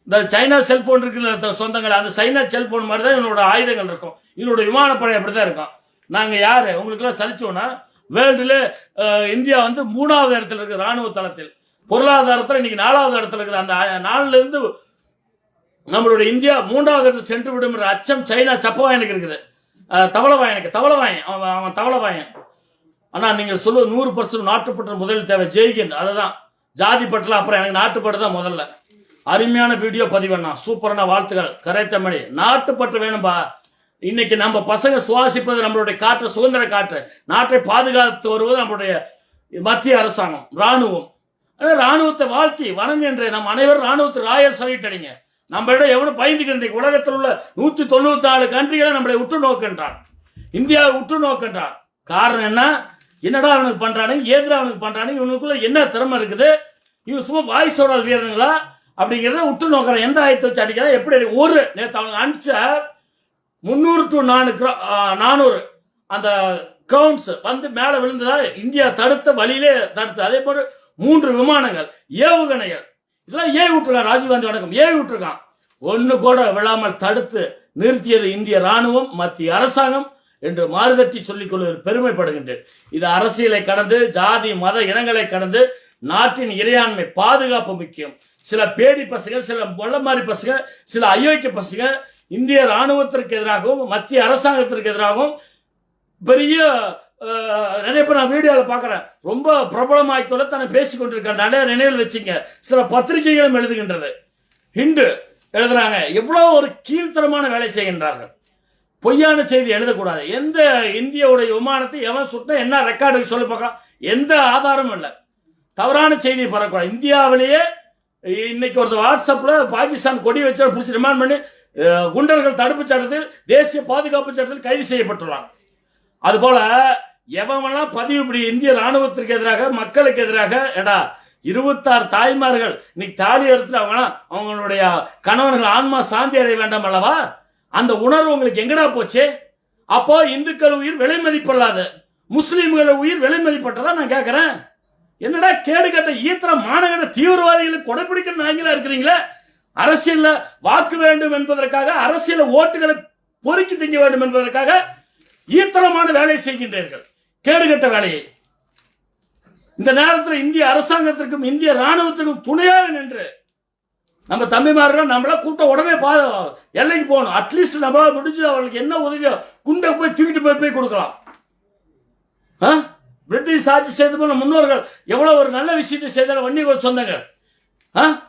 இந்த சைனா செல்போன் இருக்குல்ல சொந்தங்கள், அந்த சைனா செல்போன் மாதிரி தான் இவனோட ஆயுதங்கள் இருக்கும், இவனோட விமானப்படை அப்படிதான் இருக்கும். நாங்கள் யாரு உங்களுக்குலாம் சலிச்சோன்னா, வேர்ல்டுல இந்தியா வந்து 3வது இடத்துல இருக்கு ராணுவ தளத்தில், பொருளாதாரத்தில் இன்னைக்கு 4வது இடத்துல இருக்குது. அந்த 4ல இருந்து நம்மளுடைய இந்தியா 3வது இடத்துல சென்று விடும் அச்சம் சைனா சப்பவாயனுக்கு இருக்குது. தவளவாயன் அவன் தவளவாயன். ஆனால் நீங்கள் சொல்லுவது 100% நாட்டுப்பற்று முதலில் தேவை. ஜெய்கின் அதுதான் ஜாதி பட்டல, அப்புறம் எனக்கு நாட்டுப்பட்டு தான் முதல்ல. அருமையான வீடியோ பதிவண்ணா, சூப்பரான வாழ்த்துக்கள். கரைத்தமணி நாட்டுப்பற்று வேணும்பா. இன்னைக்கு நம்ம பசங்க சுவாசிப்பது நம்மளுடைய காற்று, சுதந்திர காற்று. நாட்டை பாதுகாத்து வருவது நம்மளுடைய மத்திய அரசாங்கம், ராணுவம். ராணுவத்தை வாழ்த்தி வணங்குகின்ற நம்ம அனைவரும் ராணுவத்தை ராயல் சல்யூட் அடிங்க. நம்ம இடம் எவனும் பயந்துக்கின்ற உலகத்தில் உள்ள 194 கண்ட்ரிகளை நம்மளை உற்று நோக்கின்றான், இந்தியாவை உற்று நோக்கின்றான். காரணம் என்ன? என்னடா அவனுக்கு பண்றானுங்க, ஏதிரா அவனுக்கு பண்றானுங்க, இவனுக்குள்ள என்ன திறமை இருக்குது, இவன் சும்மா வாய்ஸோட வீரனுங்களா அப்படிங்கிறத உற்று நோக்கிறான். எந்த ஆயத்தை வச்சு அடிக்கிறான், எப்படி ஒரு நேற்று அவனுக்கு அனுப்பிச்ச 300 to 400 அந்த கிரவுண்ட்ஸ் வந்து மேலே விழுந்ததா இந்தியா தடுத்த வழியிலே தடுத்து. அதே போல 3 விமானங்கள், ஏவுகணைகள், இதெல்லாம் ஏவி விட்டுருக்கான். ராஜீவ்காந்தி வணக்கம் ஏவி விட்டுருக்கான். ஒன்று கூட விழாமல் தடுத்து நிறுத்தியது இந்திய ராணுவம், மத்திய அரசாங்கம் என்று மாறுதட்டி சொல்லிக் கொள்வது பெருமைப்படுகின்றேன். இது அரசியலை கடந்து, ஜாதி மத இனங்களை கடந்து நாட்டின் இறையாண்மை பாதுகாப்பு முக்கியம். சில பேடி பசங்க, சில மொள்ளமாரி பசங்க, சில அயோக்கிய பசங்க இந்திய ராணுவத்திற்கு எதிராகவும் மத்திய அரசாங்கத்திற்கு எதிராகவும் பெரிய நிறைய பேர் நான் வீடியோவில் பார்க்குறேன், ரொம்ப பிரபலமாய்த்தோட தன்னை பேசிக் கொண்டிருக்க நிறைய நினைவில் வச்சுங்க. சில பத்திரிகைகளும் எழுதுகின்றது, ஹிண்டு எழுதுறாங்க, எவ்வளோ ஒரு கீழ்த்தரமான வேலை செய்கின்றார்கள். பொய்யான செய்தி எழுதக்கூடாது. எந்த இந்தியாவுடைய விமானத்தை எவன் சுட்ட என்ன ரெக்கார்டு சொல்லி பார்க்கலாம், எந்த ஆதாரமும் இல்லை. தவறான செய்தியை பரவக்கூடாது. இந்தியாவிலேயே இன்னைக்கு ஒரு வாட்ஸ்அப்ல பாகிஸ்தான் கொடி வச்சு பிடிச்சி ரிமாண்ட் பண்ணி குண்டர்கள் தடுப்பு சட்டத்தில், தேசிய பாதுகாப்பு சட்டத்தில் கைது செய்யப்பட்டுள்ளார். அதுபோல எவெல்லாம் பதிவு இப்படி இந்திய ராணுவத்திற்கு எதிராக, மக்களுக்கு எதிராக, ஏடா 26 தாய்மார்கள் இன்னைக்கு தாலி எடுத்து அவங்களுடைய கணவர்கள் ஆன்மா சாந்தி அடைய வேண்டாம் அல்லவா? அந்த உணர்வு உங்களுக்கு எங்கடா போச்சு? அப்போ இந்துக்கள் உயிர் விலை மதிப்பல்லாது, முஸ்லீம்கள் உயிர் விலை மதிப்பட்டதா நான் கேட்கிறேன். என்னடா கேடுகட்ட ஈத்திர மாநகர தீவிரவாதிகளுக்கு கொடைப்பிடிக்கிற நாங்களா இருக்கிறீங்களே? அரசியல்ல வாக்கு வேண்டும் என்பதற்காக, அரசியல ஓட்டுகளை பொறுக்கி திங்க வேண்டும் என்பதற்காக ஈத்தரமான வேலையை செய்கின்றீர்கள், கேடுகட்ட வேலையை. இந்த நேரத்தில் இந்திய அரசாங்கத்திற்கும் இந்திய ராணுவத்திற்கும் துணையாக நின்று நம்ம தம்பிமார்கள் நம்மள கூட்ட உடனே எல்லைக்கு போகணும். அட்லீஸ்ட் நம்மளால முடிஞ்சு அவர்களுக்கு என்ன உதவியோ குண்டை போய் தூக்கிட்டு போய் கொடுக்கலாம். பிரிட்டிஷ் ஆட்சி செய்த போன முன்னோர்கள் எவ்வளவு ஒரு நல்ல விஷயத்தை செய்தால், வன்னியர்கள் சொந்தங்கள்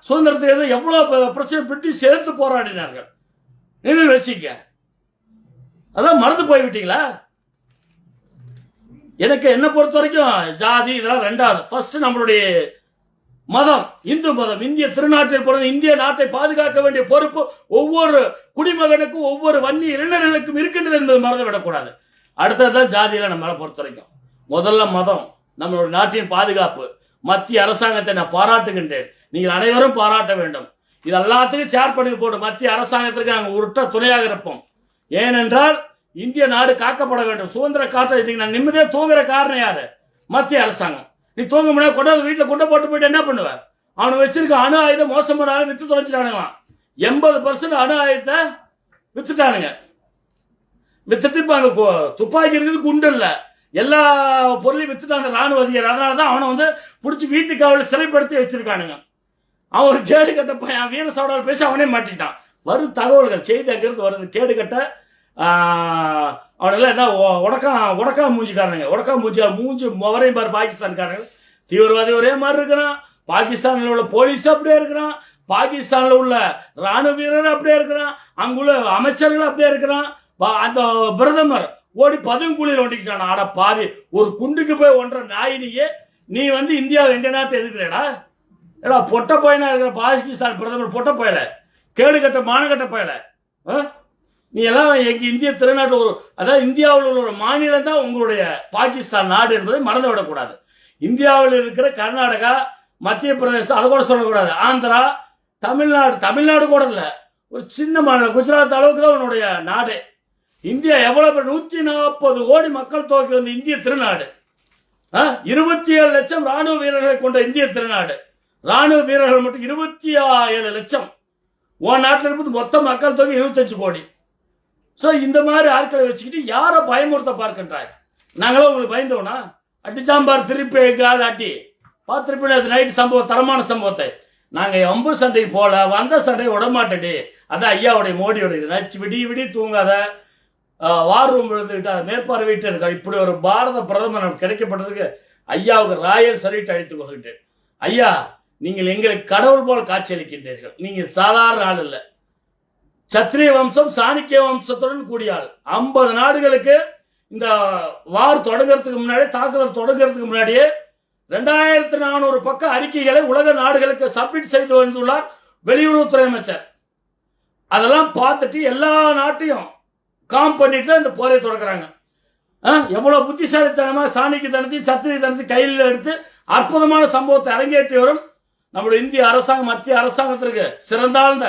சுதந்திரத்தை எவ்வளவு பிரச்சனை பிரிட்டிஷ் எதிர்த்து போராடினார்கள். நினைவு வச்சுக்க. அதான் மறந்து போய்விட்டீங்களா? எனக்கு என்ன பொறுத்த வரைக்கும் ஜாதி இதெல்லாம் ரெண்டாவது. ஃபர்ஸ்ட் நம்மளுடைய மதம், இந்து மதம், இந்திய திருநாட்டில் பிறந்த இந்திய நாட்டை பாதுகாக்க வேண்டிய பொறுப்பு ஒவ்வொரு குடிமகனுக்கும், ஒவ்வொரு வன்னி இளைஞர்களுக்கும் இருக்கின்றது என்பது மறந்து விடக்கூடாது. அடுத்ததுதான் ஜாதியில நம்மளை பொறுத்த வரைக்கும். முதல்ல மதம், நம்மளுடைய நாட்டின் பாதுகாப்பு. மத்திய அரசாங்கத்தை நான் பாராட்டுகின்றேன், நீங்கள் அனைவரும் பாராட்ட வேண்டும். இது எல்லாத்துக்கும் ஷேர் பண்ணி போட்டு மத்திய அரசாங்கத்திற்கு நாங்கள் உருட்ட துணையாக இருப்போம். ஏனென்றால் இந்திய நாடு காக்கப்பட வேண்டும். சுதந்திர காற்றை நான் நிம்மதியாக தூங்குற காரணம் யாரு? மத்திய அரசாங்கம். நீ தூங்க முடியாது, கொண்டாந்து வீட்டில் கொண்டு போயிட்டு என்ன பண்ணுவேன்? அவனை வச்சிருக்க அணு ஆயுதம் மோசமான வித்து தொலைச்சிட்டானுங்களாம். 80% அணு ஆயுதத்தை வித்துட்டானுங்க. வித்துட்டு இப்ப அங்க துப்பாக்கி இருக்குது, குண்டு இல்ல, எல்லா பொருளையும் வித்துட்டாங்க ராணுவ அதிகாரி. அதனாலதான் அவனை வந்து பிடிச்சி வீட்டுக்கு அவளை சிறைப்படுத்தி வச்சிருக்கானுங்க. அவன் ஒரு கேடு கட்ட பையன், வீர சோடால் பேசி அவனே மாட்டிட்டான். வரும் தகவல்கள் செய்தி அங்கிருந்து வருது. கேடு கட்ட அவனெல்லாம் என்ன உடக்கா மூஞ்சிக்காரனுங்க, உடக்கா மூஞ்சிக்கார மூஞ்சி வரையும் பாரு. பாகிஸ்தான்காரங்க தீவிரவாதி ஒரே மாதிரி இருக்கிறான், பாகிஸ்தானில் உள்ள போலீஸ் அப்படியே இருக்கிறான், பாகிஸ்தானில் உள்ள ராணுவ வீரர் அப்படியே இருக்கிறான், அங்குள்ள அமைச்சர்கள் அப்படியே இருக்கிறான். அந்த பிரதமர் ஓடி பதவி கூலியில் ஒண்டிக்கிட்டான். ஆட பாதி ஒரு குண்டுக்கு போய் ஒன்ற நாயினியே நீ வந்து இந்தியாவை எங்க நாட்டை எதிர்க்கிறேடா? ஏடா பொட்ட பயனா இருக்கிற பாகிஸ்தான் பிரதமர் பொட்ட பயல, கேடு கட்ட மானகட்ட பயல. நீ எல்லாம் எங்க இந்திய திருநாட்டில் ஒரு, அதாவது இந்தியாவில் உள்ள ஒரு மாநிலம் தான் உங்களுடைய பாகிஸ்தான் நாடு என்பதை மறந்து விடக்கூடாது. இந்தியாவில் இருக்கிற கர்நாடகா, மத்திய பிரதேசம் அதை கூட சொல்லக்கூடாது. ஆந்திரா, தமிழ்நாடு கூட இல்லை, ஒரு சின்ன மாநிலம் குஜராத் அளவுக்கு தான் உன்னுடைய நாடு. இந்தியா எவ்வளவு 140 கோடி மக்கள் தொகை வந்து இந்திய திருநாடு, 27 லட்சம் ராணுவ வீரர்களை கொண்ட இந்திய திருநாடு. ராணுவ வீரர்கள் மட்டும் 27 லட்சம். உன் நாட்டில் இருப்பது மொத்த மக்கள் தொகை 25 கோடி. ஸோ இந்த மாதிரி ஆட்களை வச்சுக்கிட்டு யாரை பயமுறுத்த பார்க்கின்றாய்? நாங்களும் உங்களுக்கு பயந்தோம்னா அடிச்சாம்பார் திருப்பி எங்காவது அட்டி பார்த்துருப்பேன். அது நைட்டு சம்பவம், தரமான சம்பவத்தை. நாங்கள் அம்பு சண்டைக்கு போல வந்த சண்டையை விடமாட்டேடி. அதான் ஐயாவுடைய மோடியோட நச்சு விடி தூங்காத வார் ரூம் எழுந்துக்கிட்டா மேற்பார்வையிட்டு இருக்கா. இப்படி ஒரு பாரத பிரதமர் நமக்கு கிடைக்கப்பட்டதுக்கு ஐயாவுக்கு ராயல் சல்யூட் அளித்துக் கொள்கின்றேன். ஐயா, நீங்கள் எங்களுக்கு கடவுள் போல காட்சியளிக்கின்றீர்கள். நீங்கள் சாதாரண ஆள் இல்லை, சத்திரிய வம்சம் சாணக்கிய வம்சத்துடன் கூடிய ஆள். 50 நாடுகளுக்கு இந்த வார் தொடங்குறதுக்கு முன்னாடி, தாக்குதல் தொடங்குறதுக்கு முன்னாடியே 2400 பக்க அறிக்கைகளை உலக நாடுகளுக்கு சப்மிட் செய்து வந்துள்ளார் வெளியுறவுத்துறை அமைச்சர். அதெல்லாம் பார்த்துட்டு எல்லா நாட்டையும் காம் பண்ணிட்டு இந்த போரை தொடங்குறாங்க. எவ்வளவு புத்திசாலித்தனமா சாணக்கியத்தனத்தையும் சத்திரியத்தனத்தையும் கையில் எடுத்து அற்புதமான சம்பவத்தை அரங்கேற்றி வரும் நம்முடைய இந்திய அரசாங்கம், மத்திய அரசாங்கத்திற்கு சிறந்தாழ்ந்த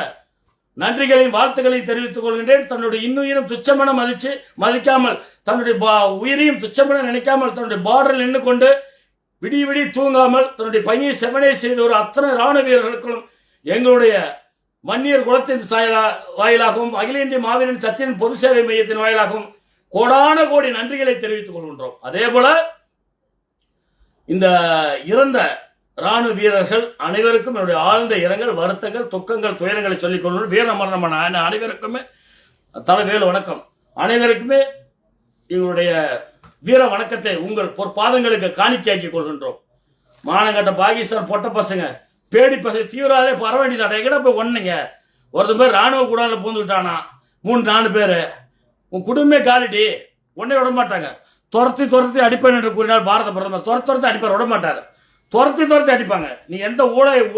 நன்றிகளையும் வாழ்த்துக்களையும் தெரிவித்துக் கொள்கின்றேன். தன்னுடைய இன்னுயிரும் துச்சமென மதிக்காமல், தன்னுடைய உயிரையும் துச்சமென நினைக்காமல், தன்னுடைய பார்டரில் நின்று கொண்டு விடி தூங்காமல் தன்னுடைய பணியை செவனே செய்த ஒரு அத்தனை ராணுவ வீரர்களுக்கும் எங்களுடைய வன்னியர் குலத்தின் வாயிலாகவும் அகில இந்திய மாவீரன் சத்தியன் பொது சேவை மையத்தின் வாயிலாகவும் கோடான கோடி நன்றிகளை தெரிவித்துக் கொள்கின்றோம். அதே போல இந்த இறந்த ராணுவ வீரர்கள் அனைவருக்கும் என்னுடைய ஆழ்ந்த இரங்கல், வருத்தங்கள், துக்கங்கள், துயரங்களை சொல்லிக் கொள்ளும். வீர மரணமான அனைவருக்குமே தலைவேலு வணக்கம். அனைவருக்குமே எங்களுடைய வீர வணக்கத்தை உங்கள் பொற்பாதங்களுக்கு காணிக்கையாக்கிக் கொள்கின்றோம். மானங்கட்ட பாகிஸ்தான் பொட்ட பசங்க, பேடி பசங்க, தீவிரவாதே பர வேண்டியதாட்ட எங்கடா போய் ஒண்ணுங்க. ஒருத்தர் பேர் ராணுவ கூடால பூந்துக்கிட்டானா, 3-4 பேர் உன் குடும்பமே காலிடி, உடனே விட மாட்டாங்க. துரத்தி அடிப்பேன் என்று கூறினார் பாரத பிரதமர். துரத்தி அடிப்பார், விட மாட்டார். துரத்தி அடிப்பாங்க. நீ எந்த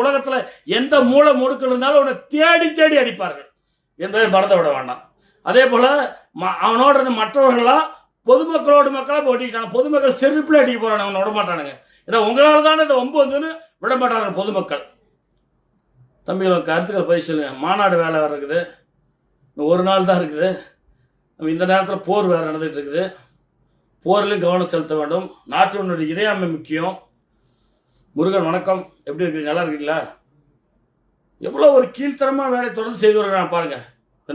உலகத்துல எந்த மூளை முடுக்கு இருந்தாலும் உன்னை தேடி அடிப்பார்கள் என்பதை மறந்து விட வேண்டாம். அதே போல அவனோட இருந்த மற்றவர்கள்லாம் பொதுமக்களோடு மக்களா போட்டிட்டாங்க. பொதுமக்கள் செருப்புல அடிக்க போறாங்க, அவனை விட மாட்டானுங்க. ஏன்னா உங்களால தானே இந்த 9 விட மாட்டார்கள் பொதுமக்கள். தம்பிகள் கருத்துக்கள் பதிவு சொல்லுங்க. மாநாடு வேலை வேறு இருக்குது, ஒரு நாள் தான் இருக்குது. நம்ம இந்த நேரத்தில் போர் வேறு நடந்துட்டு இருக்குது. போரிலும் கவனம் செலுத்த வேண்டும். நாட்டினுடைய இறையாண்மை முக்கியம். முருகன் வணக்கம், எப்படி இருக்கீங்க? நல்லா இருக்கீங்களா? எவ்வளோ ஒரு கீழ்த்தரமான வேலை தொடர்ந்து செய்து வருகிறான் பாருங்க. இந்த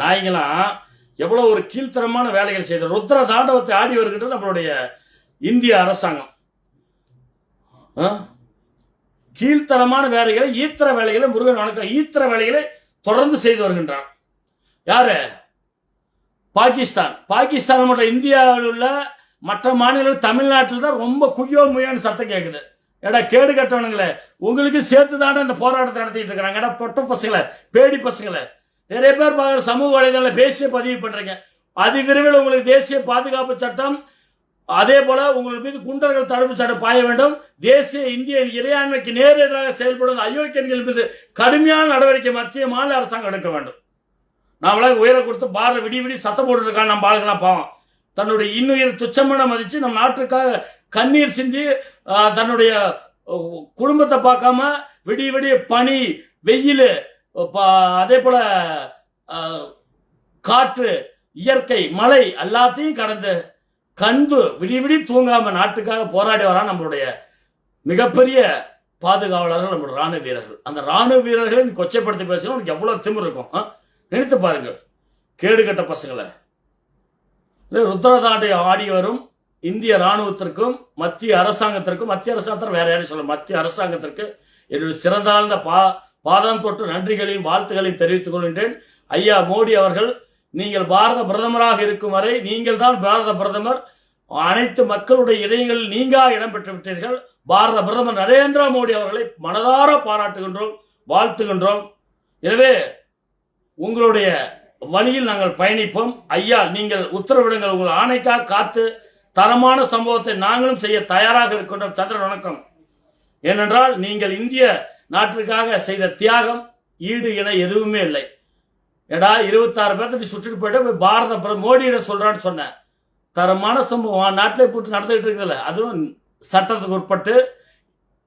நாய்ங்களாம் எவ்வளோ ஒரு கீழ்த்தரமான வேலைகள் செய்த ருத்ர தாண்டவத்தை ஆடி வருகின்றது நம்மளுடைய இந்திய அரசாங்கம். கீழ்த்தரமான வேலைகளை, ஈத்திர வேலைகளை, முருகன் வணக்கம், ஈத்திர வேலைகளை தொடர்ந்து செய்து வருகின்றான். யாரு? பாகிஸ்தான் மற்றும் இந்தியாவில் உள்ள மற்ற மாநிலங்கள், தமிழ்நாட்டில் தான் ரொம்ப குய்யோ முய்யான்னு சத்தம் கேட்குது. ஏடா கேடு கட்டவனுங்களே, உங்களுக்கு சேர்த்து தானே இந்த போராட்டத்தை நடத்திட்டு இருக்கிறாங்க. ஏடா பொட்ட பசங்களை, பேடி பசங்களை, நிறைய பேர் சமூக வலைதளத்தில் பேசிய பதிவு பண்றீங்க. அதிவிரைவில் உங்களுக்கு தேசிய பாதுகாப்பு சட்டம், அதே போல உங்கள் மீது குண்டர்கள் தடுப்பு சட்டம் பாய வேண்டும். தேசிய இந்திய இறையாண்மைக்கு நேர் எதிராக செயல்படும் அயோக்கியர்கள் மீது கடுமையான நடவடிக்கை மத்திய மாநில அரசாங்கம் எடுக்க வேண்டும். நாமளாக உயர கொடுத்து பாரத விடி சத்தம் போட்டுருக்காங்க. நம்ம ஆளுங்களாம் பாவம் தன்னுடைய இன்னுயிர் துச்சமென மதிச்சு நம் நாட்டுக்காக கண்ணீர் சிந்தி தன்னுடைய குடும்பத்தை பார்க்காம விடிய பனி, வெயில், அதே போல காற்று, இயற்கை, மழை எல்லாத்தையும் கடந்து கண்டு விடி தூங்காம நாட்டுக்காக போராடி வரா நம்மளுடைய மிகப்பெரிய பாதுகாவலர்கள், நம்மளுடைய ராணுவ வீரர்கள். அந்த ராணுவ வீரர்களை கொச்சைப்படுத்தி பேசணும். உனக்கு எவ்வளவு திமிரு இருக்கும் நினைத்து பாருங்கள். கேடு கட்ட பசங்களை ருத்ரதாண்டை ஆடி வரும் இந்திய ராணுவத்திற்கும் மத்திய அரசாங்கத்திற்கு வேற யாரும் சொல்ல, மத்திய அரசாங்கத்திற்கு என்னுடைய சிறந்தாழ்ந்த பாதம் தொட்டு நன்றிகளையும் வாழ்த்துக்களையும் தெரிவித்துக் கொள்கின்றேன். ஐயா மோடி அவர்கள், நீங்கள் பாரத பிரதமராக இருக்கும் வரை நீங்கள் தான் பாரத பிரதமர். அனைத்து மக்களுடைய இதயங்களில் நீங்கா இடம் பெற்று விட்டீர்கள். பாரத பிரதமர் நரேந்திர மோடி அவர்களை மனதார பாராட்டுகின்றோம், வாழ்த்துகின்றோம். எனவே உங்களுடைய வழியில் நாங்கள் பயணிப்போம். ஐயா, நீங்கள் உத்தரவிடுங்கள். உங்கள் ஆணைக்காக காத்து தரமான சம்பவத்தை நாங்களும் செய்ய தயாராக இருக்கின்றோம். சந்திரன் வணக்கம். ஏனென்றால் நீங்கள் இந்திய நாட்டிற்காக செய்த தியாகம் ஈடு என எதுவுமே இல்லை. ஏடா 26 பேர்த்து சுட்டுட்டு போயிட்டு பாரத பிரதமர் மோடியிடம் சொல்றான்னு சொன்ன தரமான சம்பவம் நாட்டிலே போட்டு நடந்துகிட்டு இருக்குதுல்ல. அதுவும் சட்டத்துக்கு உட்பட்டு,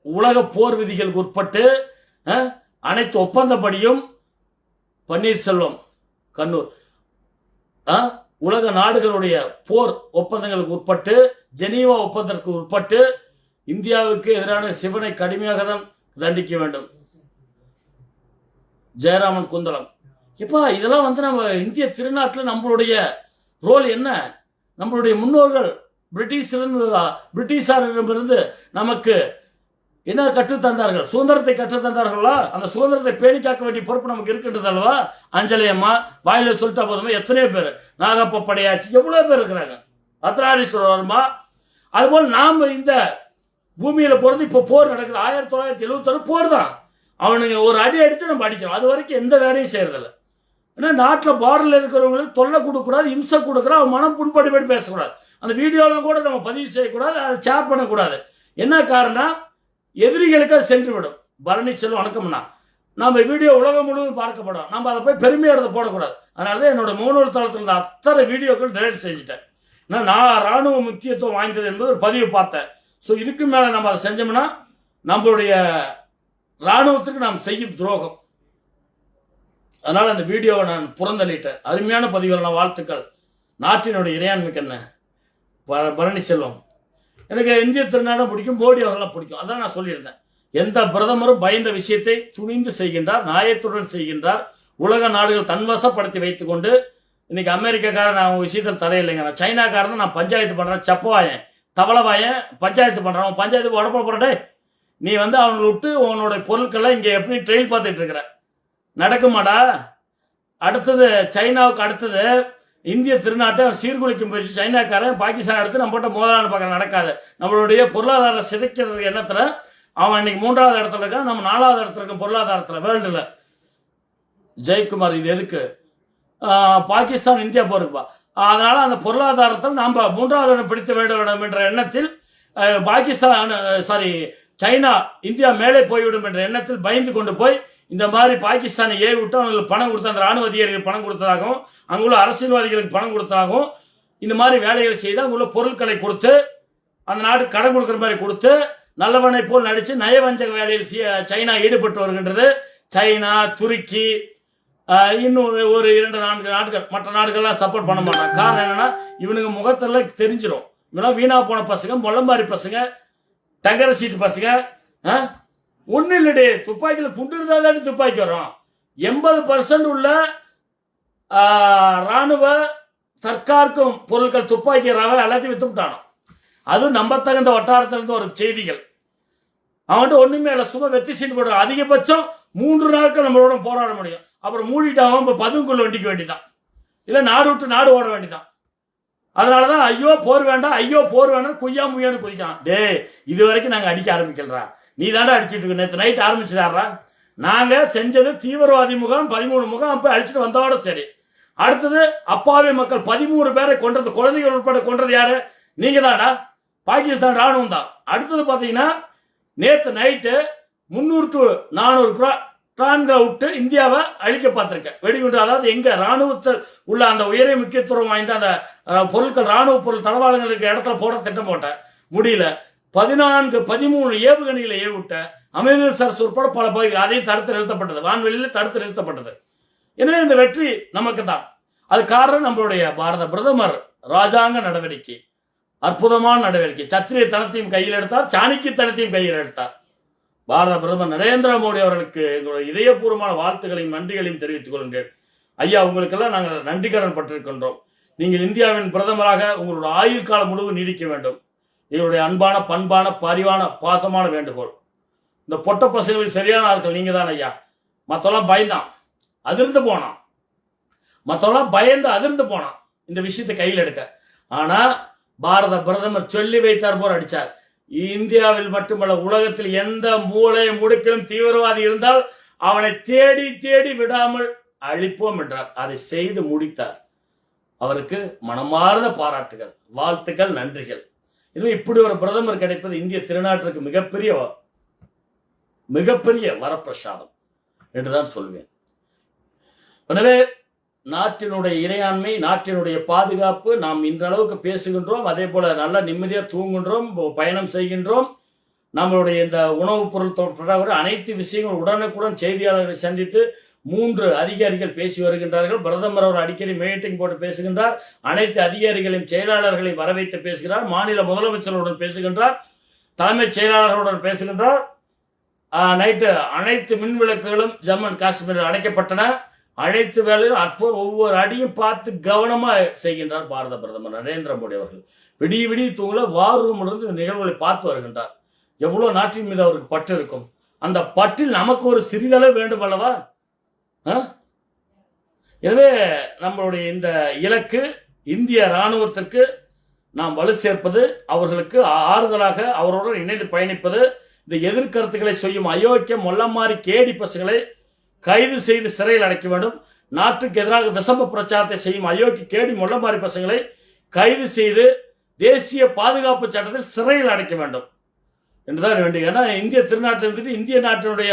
உலக போர் விதிகளுக்கு உட்பட்டு, அனைத்து ஒப்பந்தப்படியும் பன்னீர்செல்வம் கண்ணூர் உலக நாடுகளுடைய போர் ஒப்பந்தங்களுக்கு உட்பட்டு, ஜெனீவா ஒப்பந்தத்திற்கு உட்பட்டு இந்தியாவுக்கு எதிரான சிவனை கடுமையாக தான் தண்டிக்க வேண்டும். ஜெயராமன் குந்தளம். இப்பா இதெல்லாம் வந்து நம்ம இந்திய திருநாட்டில் நம்மளுடைய ரோல் என்ன? நம்மளுடைய முன்னோர்கள் பிரிட்டிஷாரிடமிருந்து நமக்கு என்ன கற்றுத்தந்தார்கள்? சுதந்திரத்தை கற்றுத்தந்தார்களா? அந்த சுதந்திரத்தை பேணி காக்க வேண்டிய பொறுப்பு நமக்கு இருக்கின்றது அல்லவா? அஞ்சலி அம்மா வாயில சொல்லிட்டா போதுமே, எத்தனையோ பேர், நாகப்ப படையாச்சி, எவ்வளவு பேர் இருக்கிறாங்க, அத்ராரீஸ்வரர்மா. அதுபோல் நாம இந்த பூமியில பிறந்து இப்ப போர் நடக்குது. 1971 போர் தான். அவனுங்க ஒரு அடி அடிச்சு நம்ம அடிக்கிறோம். அது வரைக்கும் எந்த வேலையும் செய்யறதில்ல. ஏன்னா நாட்டில் பார்டர்ல இருக்கிறவங்களுக்கு தொல்லை கொடுக்கூடாது, இம்சை கொடுக்குறா, அவன் மனம் புண்படி பேசக்கூடாது. அந்த வீடியோலாம் கூட நம்ம பதிவு செய்யக்கூடாது, அதை ஷேர் பண்ணக்கூடாது. என்ன காரணம்? எதிரிகளுக்கு அது சென்று விடும். பரணி செல்வம் வணக்கம்னா நம்ம வீடியோ உலகம் முழுவதும் பார்க்கப்படும். நம்ம அதை போய் பெருமையாக போடக்கூடாது. அதனால தான் என்னோட முகநூல் தளத்தில் இருந்த அத்தனை வீடியோக்கள் டெலிட் செஞ்சுட்டேன். நான் ராணுவ முக்கியத்துவம் வாய்ந்தது என்பது ஒரு பதிவு பார்த்தேன். ஸோ இதுக்கு மேலே நம்ம அதை செஞ்சோம்னா நம்மளுடைய ராணுவத்துக்கு நாம் செய்யும் துரோகம். அதனால் அந்த வீடியோவை நான் புறந்தள்ளிட்டேன். அருமையான பதிவுகள், நான் வாழ்த்துக்கள். நாட்டினுடைய இறையாண்மைக்கு என்ன பரணி செல்வம். எனக்கு இந்திய திருநாடும் பிடிக்கும், மோடி அவர்களாம் பிடிக்கும். அதான் நான் சொல்லியிருந்தேன். எந்த பிரதமரும் பயந்த விஷயத்தை துணிந்து செய்கின்றார், நியாயத்துடன் செய்கின்றார். உலக நாடுகள் தன்வசப்படுத்தி வைத்துக் கொண்டு இன்னைக்கு அமெரிக்காக்காரன் நான் விஷயத்தில் தடையில்லைங்க, நான் சைனாக்காரன் நான் பஞ்சாயத்து பண்றேன், சப்பவாயன் தவளவாயன் பஞ்சாயத்து பண்றான், பஞ்சாயத்து உடப்பட போறடே. நீ வந்து அவங்களை விட்டு உன்னோட பொருட்கள்லாம் இங்கே எப்படி ட்ரெயில் பார்த்துட்டு இருக்கிற, நடக்குமாடா? அடுத்தது சைனாவுக்கு அடுத்தது இந்திய திருநாட்டை சீர்குலைக்கும் போயிடுச்சு. சைனாக்காரன் பாகிஸ்தான் எடுத்து நம்ம போட்ட முதலான பக்கம் நடக்காது. நம்மளுடைய பொருளாதார சிதைக்கிறது எண்ணத்துல அவன் இன்னைக்கு 3வது இடத்துல இருக்கான், நம்ம 4வது இடத்துல இருக்க பொருளாதாரத்தில் வேர்ல்டுல. ஜெயக்குமார் இது எதுக்கு? பாகிஸ்தான் இந்தியா போருக்குப்பா. அதனால அந்த பொருளாதாரத்தில் நாம் 3வது இடம் பிடித்து வேண்டும் என்ற எண்ணத்தில் பாகிஸ்தான் சைனா இந்தியா மேலே போய்விடும் என்ற எண்ணத்தில் பயந்து கொண்டு போய் இந்த மாதிரி பாகிஸ்தானை ஏவி விட்டு அவங்களுக்கு பணம் கொடுத்து, அந்த ராணுவ அதிகாரிகளுக்கு பணம் கொடுத்ததாகவும் அங்குள்ள அரசியல்வாதிகளுக்கு பணம் கொடுத்ததாகவும் இந்த மாதிரி வேலைகளை செய்து அங்குள்ள பொருட்களை கொடுத்து அந்த நாடு கடன் கொடுக்குற மாதிரி கொடுத்து நல்லவனை போல் நடித்து நயவஞ்சக வேலையில் சைனா ஈடுபட்டு வருகின்றது. சைனா, துருக்கி, இன்னும் ஒரு 2-4 நாடுகள், மற்ற நாடுகள்லாம் சப்போர்ட் பண்ண மாட்டாங்க. காரணம் என்னன்னா இவனுங்க முகத்தில் தெரிஞ்சிடும். இவெல்லாம் வீணா போன பசங்க, மொள்ளம்பாரி பசங்க, டங்கர சீட்டு பசங்க. ஒன்றும் இல்லடி, துப்பாக்கியில் குண்டு இருந்தால் தானே துப்பாக்கி வரும். 80% உள்ள ராணுவ தற்காக்கும் பொருட்கள், துப்பாக்கி ரவை எல்லாத்தையும் வித்து விட்டானோ. அதுவும் நம்பத்தகுந்த வட்டாரத்திலிருந்து ஒரு செய்திகள். அவன்கிட்ட ஒண்ணுமே இல்லை, சும்மா வெத்தி சீட்டு போடுறான். அதிகபட்சம் 3 நாட்கள் நம்மளோட போராட முடியும். அப்புறம் மூடிட்டாவும் இப்போ பதுங்குள்ள வண்டிக்க வேண்டிதான், இல்லை நாடு விட்டு நாடு ஓட வேண்டிதான். அதனாலதான் ஐயோ போர் வேண்டாம், ஐயோ போர் வேண்டாம், குய்யா முய்யான்னு குதிக்கான். டே இது வரைக்கும் நாங்கள் அடிக்க ஆரம்பிக்கிறா, நீ தாண்டா அடிச்சுட்டு இருக்க. நேற்று நைட் ஆரம்பிச்சுதாரா? நாங்கள் செஞ்சது தீவிரவாதி முகாம் 13 முகாம் போய் அழிச்சுட்டு வந்தோட சரி. அடுத்தது அப்பாவி மக்கள் 13 பேரை கொன்றது, குழந்தைகள் உட்பட கொன்றது யாரு? நீங்க தாண்டா, பாகிஸ்தான் ராணுவம் தான். அடுத்தது பார்த்தீங்கன்னா நேற்று நைட்டு 300 to 400 டான்களை விட்டு இந்தியாவை அழிக்க பார்த்திருக்கேன் வெடிகுண்டு. அதாவது எங்க ராணுவத்தில் உள்ள அந்த உயரிய முக்கியத்துவம் வாய்ந்த அந்த பொருட்கள், ராணுவ பொருள் தளவாளங்கள் இருக்கிற இடத்துல போட திட்டம் போட்டேன், முடியல. 13 ஏவுகணைகளை ஏவிட்ட அமிர்தசரஸ் உட்பட பல பகுதிகள் அதையும் தடுத்து நிறுத்தப்பட்டது, வான்வெளியில் தடுத்து நிறுத்தப்பட்டது. எனவே இந்த வெற்றி நமக்கு தான். அது காரணம் நம்மளுடைய பாரத பிரதமர் ராஜாங்க நடவடிக்கை, அற்புதமான நடவடிக்கை. சத்திரிய தனத்தையும் கையில் எடுத்தார், சாணக்கிய தனத்தையும் கையில் எடுத்தார். பாரத பிரதமர் நரேந்திர மோடி அவர்களுக்கு எங்களுடைய இதயபூர்வமான வாழ்த்துக்களையும் நன்றிகளையும் தெரிவித்துக் கொள்கிறேன். ஐயா, உங்களுக்கெல்லாம் நாங்கள் நன்றிக்கடன் பட்டிருக்கின்றோம். நீங்கள் இந்தியாவின் பிரதமராக உங்களுடைய ஆயுள் காலம் முழுவதும் நீடிக்க வேண்டும். எங்களுடைய அன்பான, பண்பான, பரிவான, பாசமான வேண்டுகோள். இந்த பொட்ட பசங்களுக்கு சரியான ஆட்கள் நீங்க தான் ஐயா. மற்றெல்லாம் பயந்தான், அதிர்ந்து போனான். மற்றெல்லாம் பயந்து அதிர்ந்து போனான் இந்த விஷயத்தை கையில் எடுக்க. ஆனா பாரத பிரதமர் சொல்லி வைத்தார் போர் அடிச்சார். இந்தியாவில் மட்டுமல்ல, உலகத்தில் எந்த மூலை முடுக்கிலும் தீவிரவாதி இருந்தால் அவனை தேடி தேடி விடாமல் அழிப்போம் என்றார். அதை செய்து முடித்தார். அவருக்கு மனமார்ந்த பாராட்டுகள், வாழ்த்துக்கள், நன்றிகள். இன்னும் இப்படி ஒரு பிரதமர் கிடைப்பது இந்திய திருநாட்டிற்கு மிகப்பெரிய வரப்பிரசாதம் என்றுதான் சொல்வேன். எனவே நாட்டினுடைய இறையாண்மை, நாட்டினுடைய பாதுகாப்பு, நாம் இன்றளவுக்கு பேசுகின்றோம். அதே போல நல்ல நிம்மதியாக தூங்குகின்றோம், பயணம் செய்கின்றோம். நம்மளுடைய இந்த உணவுப் பொருள் தொடர்பாக அனைத்து விஷயங்களும் உடனுக்குடன் செய்தியாளர்களை சந்தித்து 3 அதிகாரிகள் பேசி வருகின்றார்கள். பிரதமர் அவர் அடிக்கடி மீட்டிங் போட்டு பேசுகின்றார். அனைத்து அதிகாரிகளையும் செயலாளர்களையும் வரவைத்து பேசுகிறார். மாநில முதலமைச்சர்களுடன் பேசுகின்றார். தலைமைச் செயலாளர்களுடன் பேசுகின்றார். நைட்டு அனைத்து மின் விளக்குகளும் ஜம்மு அண்ட் காஷ்மீரில் அணைக்கப்பட்டன. அனைத்து வேலையும் ஒவ்வொரு அடியும் பார்த்து கவனமா செய்கின்றார் பாரத பிரதமர் நரேந்திர மோடி அவர்கள். விடிய தூங்கல வார் ரூமிலிருந்து நிகழ்வுகளை பார்த்து வருகின்றார். எவ்வளவு நாட்டின் மீது அவருக்கு பற்று இருக்கும். அந்த பற்றில் நமக்கு ஒரு சிறிதளவு வேண்டும் அல்லவா? எனவே நம்மளுடைய இந்த இலக்கு இந்திய ராணுவத்திற்கு நாம் வலு சேர்ப்பது, அவர்களுக்கு ஆறுதலாக அவருடன் இணைந்து பயணிப்பது, இந்த எதிர்கருத்துக்களை செய்யும் அயோக்கிய மொல்லமாரி கேடி பசங்களை கைது செய்து சிறையில் அடைக்க வேண்டும். நாட்டுக்கு எதிராக விசம்ப பிரச்சாரத்தை செய்யும் அயோக்கிய கேடி மொல்லமாரி பசங்களை கைது செய்து தேசிய பாதுகாப்பு சட்டத்தில் சிறையில் அடைக்க வேண்டும் என்றுதான் வேண்டும். ஏன்னா இந்திய திருநாட்டில் இருந்துட்டு இந்திய நாட்டினுடைய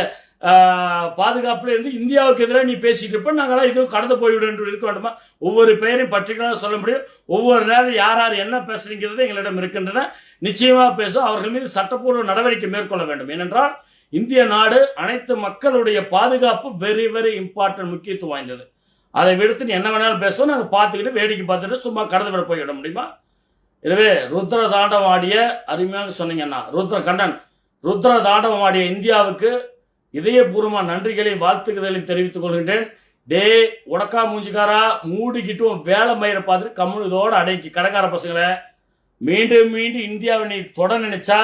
பாதுகாப்புல இருந்து இந்தியாவுக்கு எதிராக நீ பேசிட்டு இருப்ப, நாங்களாம் இதுவும் கடந்து போய்விடும் என்று இருக்க வேண்டுமா? ஒவ்வொரு பெயரையும் பர்டிகுலராக சொல்ல முடியும். ஒவ்வொரு நேரம் யார் யார் என்ன பேசுறீங்கிறது எங்களிடம் இருக்கின்றன. நிச்சயமாக பேசும். அவர்கள் மீது சட்டப்பூர்வ நடவடிக்கை மேற்கொள்ள வேண்டும். ஏனென்றால் இந்திய நாடு அனைத்து மக்களுடைய பாதுகாப்பு வெரி வெரி இம்பார்ட்டன்ட், முக்கியத்துவம் வாய்ந்தது. அதை விடுத்து நீ என்ன வேணாலும் பேசுவோம், நாங்கள் பார்த்துக்கிட்டு வேடிக்கை பார்த்துட்டு சும்மா கடந்து விட போய்விட முடியுமா? எனவே ருத்ர தாண்டவம் ஆடிய, அருமையாக சொன்னீங்கன்னா ருத்ர தாண்டவம் ஆடிய இந்தியாவுக்கு இதயபூர்வமாக நன்றிகளையும் வாழ்த்துக்களையும் தெரிவித்துக் கொள்கின்றேன். டே உடக்கா மூஞ்சிக்காரா, மூடிக்கிட்டு வேலை மயிரை பார்த்துட்டு கம்முனு இதோடு அடக்கி கடங்கார பசங்களை மீண்டும் இந்தியாவை நீ தொட நினைச்சா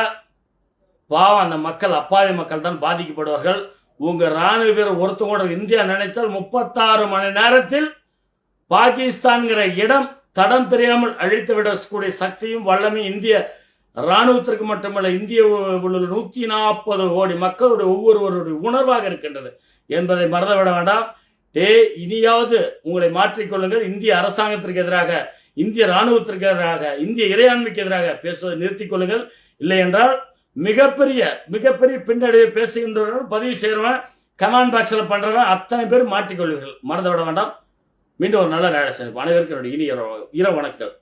பாவம் அந்த மக்கள், அப்பாவி மக்கள் தான் பாதிக்கப்படுவார்கள். உங்க ராணுவ வீரர் ஒருத்தவங்க இந்தியா நினைத்தால் 36 மணி நேரத்தில் பாகிஸ்தான்கிற இடம் தடம் தெரியாமல் அழித்து விடக்கூடிய சக்தியும் வல்லமையும் இந்திய ராணுவத்திற்கு மட்டுமல்ல, இந்திய 140 கோடி மக்களுடைய ஒவ்வொருவருடைய உணர்வாக இருக்கின்றது என்பதை மறந்துவிட வேண்டாம். இனியாவது உங்களை மாற்றிக்கொள்ளுங்கள். இந்திய அரசாங்கத்திற்கு எதிராக, இந்திய ராணுவத்திற்கு எதிராக, இந்திய இறையாண்மைக்கு எதிராக பேசுவதை நிறுத்திக் கொள்ளுங்கள். இல்லை என்றால் மிகப்பெரிய பின்னடைவை பேசுகின்றவர்கள், பதிவு செய்கிறவன், கமெண்ட் பாக்ஸில் பண்றவன் அத்தனை பேர் மாற்றிக்கொள்வீர்கள். மறந்துவிட வேண்டாம். மீண்டும் ஒரு நல்ல நேரம். அனைவருக்கும் என்னுடைய இனிய இரவு வணக்கம்.